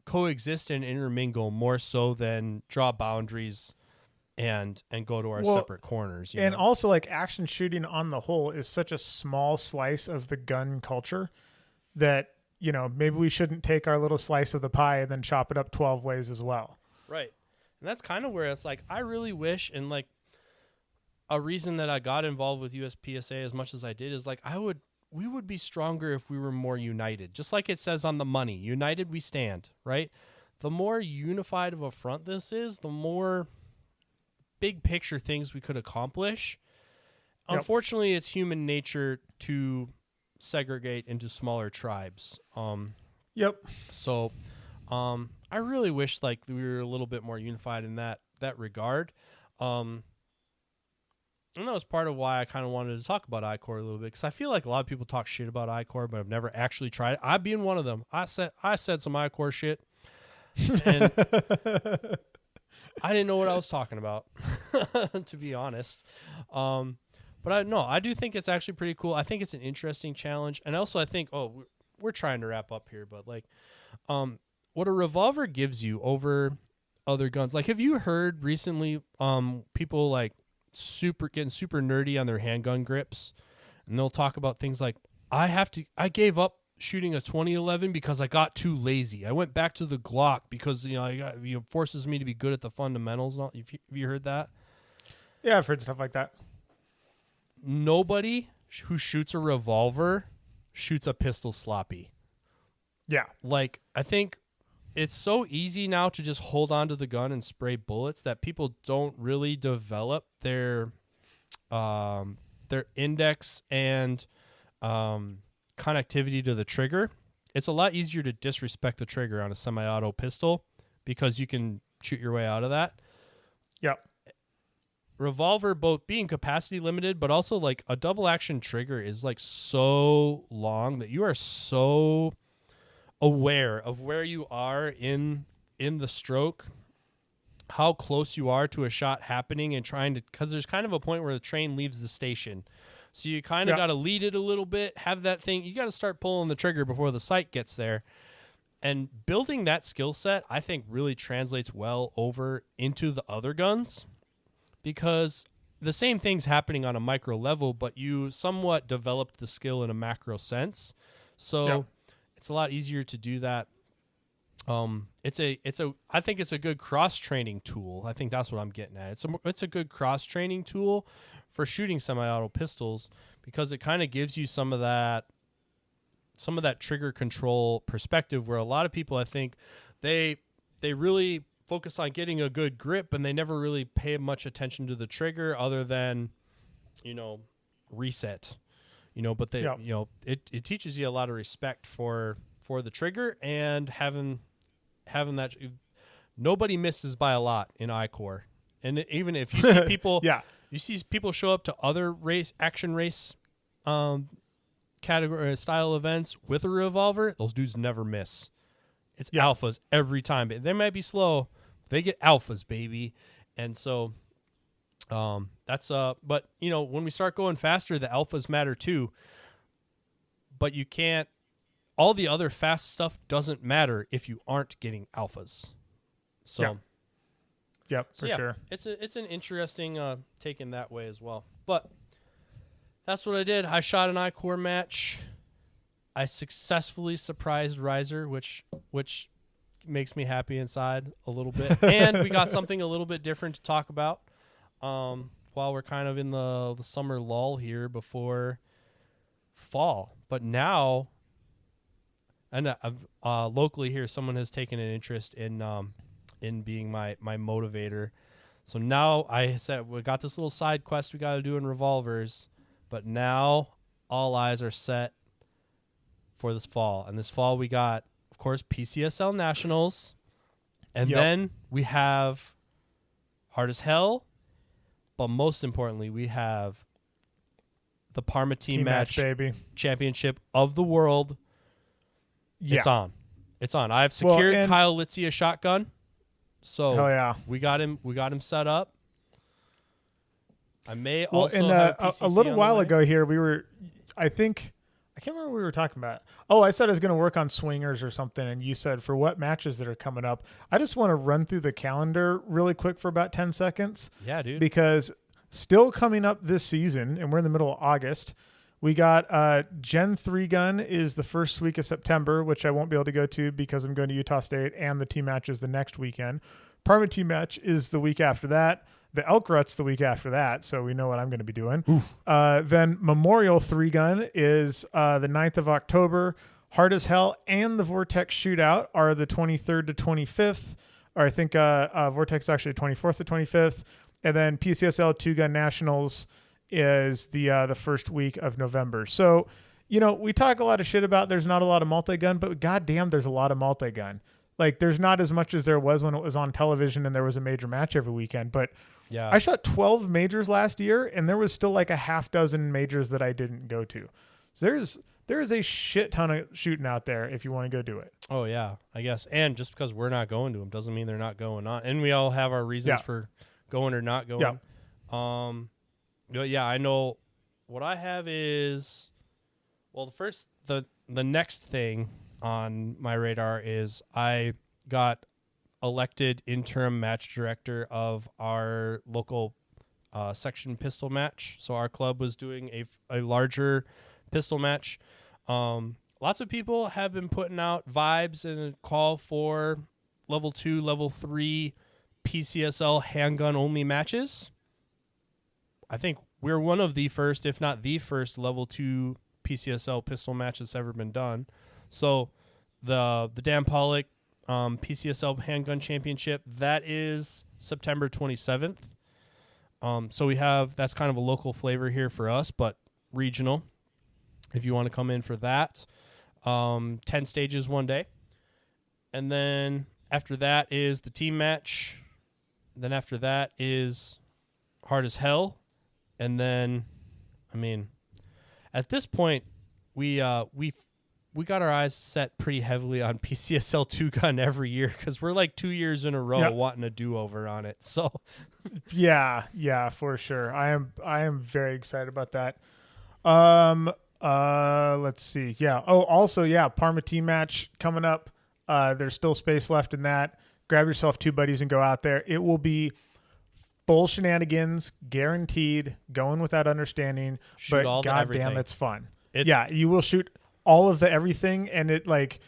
[SPEAKER 1] coexist and intermingle more so than draw boundaries and go to our separate corners. You know?
[SPEAKER 2] Also, like action shooting on the whole is such a small slice of the gun culture that maybe we shouldn't take our little slice of the pie and then chop it up 12 ways as well.
[SPEAKER 1] Right, and that's kind of where it's like I really wish, and like a reason that I got involved with USPSA as much as I did is like we would be stronger if we were more united. Just like it says on the money, united we stand, right? The more unified of a front this is, the more big picture things we could accomplish.
[SPEAKER 2] Yep.
[SPEAKER 1] Unfortunately, it's human nature to segregate into smaller tribes.
[SPEAKER 2] Yep.
[SPEAKER 1] So I really wish like we were a little bit more unified in that regard. And that was part of why I kind of wanted to talk about ICORE a little bit, because I feel like a lot of people talk shit about ICORE, but I've never actually tried it. I being one of them. I said some ICORE shit, and I didn't know what I was talking about, to be honest. But I do think it's actually pretty cool. I think it's an interesting challenge, and also I think we're trying to wrap up here, but like, what a revolver gives you over other guns. Like, have you heard recently people like getting super nerdy on their handgun grips, and they'll talk about things like, I gave up shooting a 2011 because I got too lazy. I went back to the Glock because forces me to be good at the fundamentals. Have you heard that?
[SPEAKER 2] Yeah, I've heard stuff like that.
[SPEAKER 1] Nobody who shoots a revolver shoots a pistol sloppy.
[SPEAKER 2] Yeah.
[SPEAKER 1] Like, I think it's so easy now to just hold on to the gun and spray bullets that people don't really develop their index and connectivity to the trigger. It's a lot easier to disrespect the trigger on a semi-auto pistol because you can shoot your way out of that.
[SPEAKER 2] Yep.
[SPEAKER 1] Revolver, both being capacity limited, but also like a double action trigger is like so long that you are so aware of where you are in the stroke, how close you are to a shot happening, and trying to, because there's kind of a point where the train leaves the station. So you kind of got to lead it a little bit, have that thing. You got to start pulling the trigger before the sight gets there. And building that skill set, I think, really translates well over into the other guns, because the same thing's happening on a micro level, but you somewhat developed the skill in a macro sense. So it's a lot easier to do that. I think it's a good cross-training tool. I think that's what I'm getting at. It's a good cross-training tool for shooting semi-auto pistols, because it kind of gives you some of that trigger control perspective, where a lot of people, I think, they really focus on getting a good grip, and they never really pay much attention to the trigger other than, reset. But it teaches you a lot of respect for the trigger, and having that, nobody misses by a lot in ICORE. And even if you see people, you see people show up to other action race category style events with a revolver, those dudes never miss. It's alphas every time. They might be slow, they get alphas, baby. And so that's but when we start going faster, the alphas matter too. But you can't, all the other fast stuff doesn't matter if you aren't getting alphas. So
[SPEAKER 2] for sure.
[SPEAKER 1] It's an interesting take in that way as well. But that's what I did. I shot an ICORE match. I successfully surprised Riser, which makes me happy inside a little bit. And we got something a little bit different to talk about while we're kind of in the summer lull here before fall. But now, and locally here, someone has taken an interest in being my motivator. So now I said, we got this little side quest we got to do in revolvers, but now all eyes are set for this fall. And this fall we got, of course, PCSL Nationals, and then we have Hard as Hell, but most importantly, we have the Parma Team Match
[SPEAKER 2] baby.
[SPEAKER 1] Championship of the World.
[SPEAKER 2] Yeah.
[SPEAKER 1] It's on. I've secured Kyle Litzy a shotgun. So
[SPEAKER 2] hell yeah.
[SPEAKER 1] we got him set up. I may also
[SPEAKER 2] have
[SPEAKER 1] PCC
[SPEAKER 2] a little
[SPEAKER 1] on
[SPEAKER 2] while
[SPEAKER 1] the way.
[SPEAKER 2] ago here, I can't remember what we were talking about. Oh, I said I was going to work on swingers or something, and you said for what matches that are coming up. I just want to run through the calendar really quick for about 10 seconds.
[SPEAKER 1] Yeah, dude.
[SPEAKER 2] Because still coming up this season, and we're in the middle of August, we got Gen 3 gun is the first week of September, which I won't be able to go to because I'm going to Utah State, and the team match is the next weekend. Parma team match is the week after that. The Elk Rut's the week after that, so we know what I'm going to be doing. Then Memorial 3 gun is the 9th of October. Hard as Hell and the Vortex Shootout are the 23rd to 25th, or I think Vortex is actually 24th to 25th. And then PCSL 2 Gun Nationals is the first week of November. So, we talk a lot of shit about there's not a lot of multi-gun, but goddamn, there's a lot of multi-gun. Like, there's not as much as there was when it was on television and there was a major match every weekend. But yeah, I shot 12 majors last year, and there was still like a half dozen majors that I didn't go to. So there is a shit ton of shooting out there if you want to go do it.
[SPEAKER 1] Oh, yeah, I guess. And just because we're not going to them doesn't mean they're not going on. And we all have our reasons for going or not going. Yeah, I know what I have is, well, the next thing on my radar is I got elected interim match director of our local section pistol match. So our club was doing a larger pistol match. Lots of people have been putting out vibes and a call for level 2, level 3 PCSL handgun only matches. I think we're one of the first, if not the first, level 2 PCSL pistol match that's ever been done. So the Dan Pollock PCSL Handgun Championship, that is September 27th. So that's kind of a local flavor here for us, but regional if you want to come in for that. 10 stages one day. And then after that is the team match. Then after that is Hard as Hell. And then, I mean, at this point, we got our eyes set pretty heavily on PCSL 2-gun every year because we're like 2 years in a row wanting a do-over on it. So,
[SPEAKER 2] yeah, for sure. I am very excited about that. Let's see. Yeah. Oh, also, yeah, Parma team match coming up. There's still space left in that. Grab yourself 2 buddies and go out there. It will be full shenanigans, guaranteed, going without understanding, but goddamn, it's fun. You will shoot all of the everything, and it like,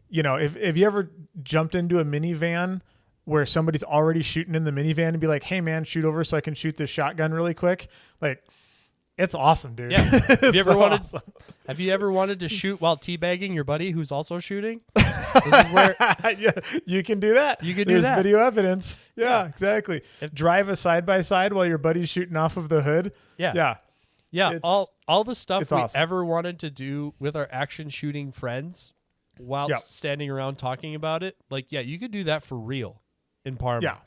[SPEAKER 2] if you ever jumped into a minivan where somebody's already shooting in the minivan and be like, hey man, shoot over so I can shoot this shotgun really quick. Like, it's awesome, dude.
[SPEAKER 1] Yeah. Have you ever wanted to shoot while teabagging your buddy who's also shooting? This is where
[SPEAKER 2] you can do that. There's video evidence. Yeah, exactly. Drive a side by side while your buddy's shooting off of the hood.
[SPEAKER 1] Yeah. All the stuff we
[SPEAKER 2] awesome.
[SPEAKER 1] ever wanted to do with our action shooting friends while standing around talking about it. Like, you could do that for real in Parma.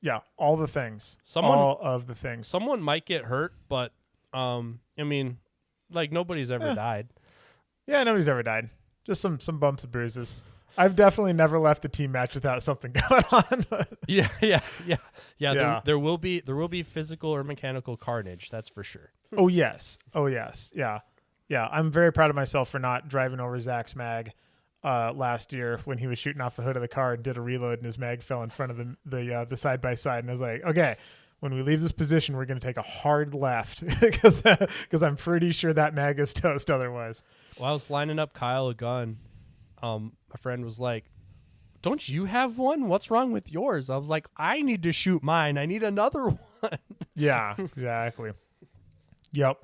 [SPEAKER 2] Yeah. All the things. All of the things.
[SPEAKER 1] Someone might get hurt, but I mean, like, nobody's ever died.
[SPEAKER 2] Yeah, nobody's ever died. Just some bumps and bruises. I've definitely never left a team match without something going on.
[SPEAKER 1] Yeah. There will be physical or mechanical carnage. That's for sure.
[SPEAKER 2] Oh yes. Yeah. I'm very proud of myself for not driving over Zach's mag last year when he was shooting off the hood of the car and did a reload and his mag fell in front of the side by side, and I was like, okay, when we leave this position, we're going to take a hard left because I'm pretty sure that mag is toast otherwise.
[SPEAKER 1] While I was lining up Kyle a gun, my friend was like, don't you have one? What's wrong with yours? I was like, I need to shoot mine. I need another one.
[SPEAKER 2] Yeah, exactly. Yep.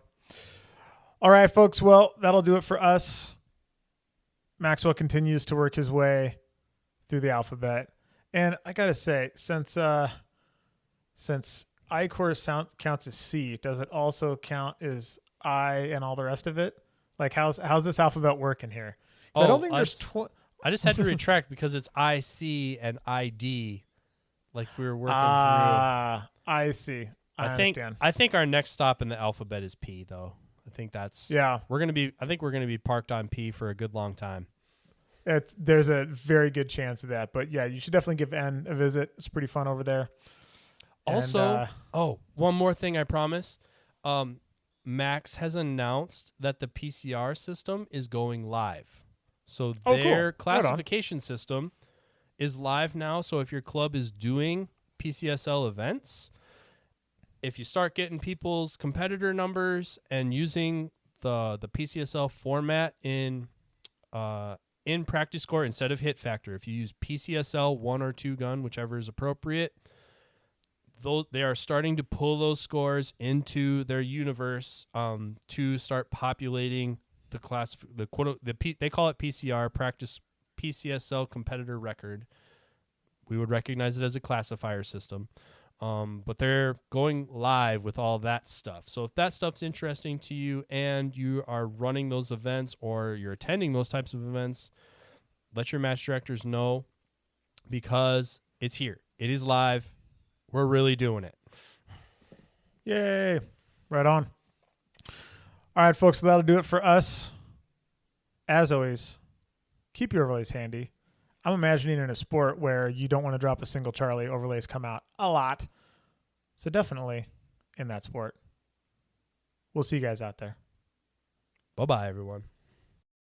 [SPEAKER 2] All right, folks. Well, that'll do it for us. Maxwell continues to work his way through the alphabet. And I got to say, since ICORE counts as C, does it also count as I and all the rest of it? Like, how's this alphabet working here? I don't think there's...
[SPEAKER 1] I just had to retract because it's IC and ID. Like we were working through.
[SPEAKER 2] I see. I understand.
[SPEAKER 1] I think our next stop in the alphabet is P, though. I think that's... Yeah. I think we're gonna be parked on P for a good long time.
[SPEAKER 2] There's a very good chance of that. But yeah, you should definitely give N a visit. It's pretty fun over there.
[SPEAKER 1] Also, one more thing I promise. Max has announced that the PCR system is going live. So their classification system is live now. So if your club is doing PCSL events, if you start getting people's competitor numbers and using the PCSL format in practice score instead of hit factor, if you use PCSL 1 or 2 gun, whichever is appropriate, they are starting to pull those scores into their universe to start populating the class, they call it PCR, practice PCSL competitor record. We would recognize it as a classifier system, but they're going live with all that stuff. So if that stuff's interesting to you and you are running those events or you're attending those types of events, let your match directors know because it's here. It is live. We're really doing it.
[SPEAKER 2] Yay. Right on. All right, folks, so that'll do it for us. As always, keep your overlays handy. I'm imagining in a sport where you don't want to drop a single Charlie, overlays come out a lot. So definitely in that sport. We'll see you guys out there.
[SPEAKER 1] Bye-bye, everyone.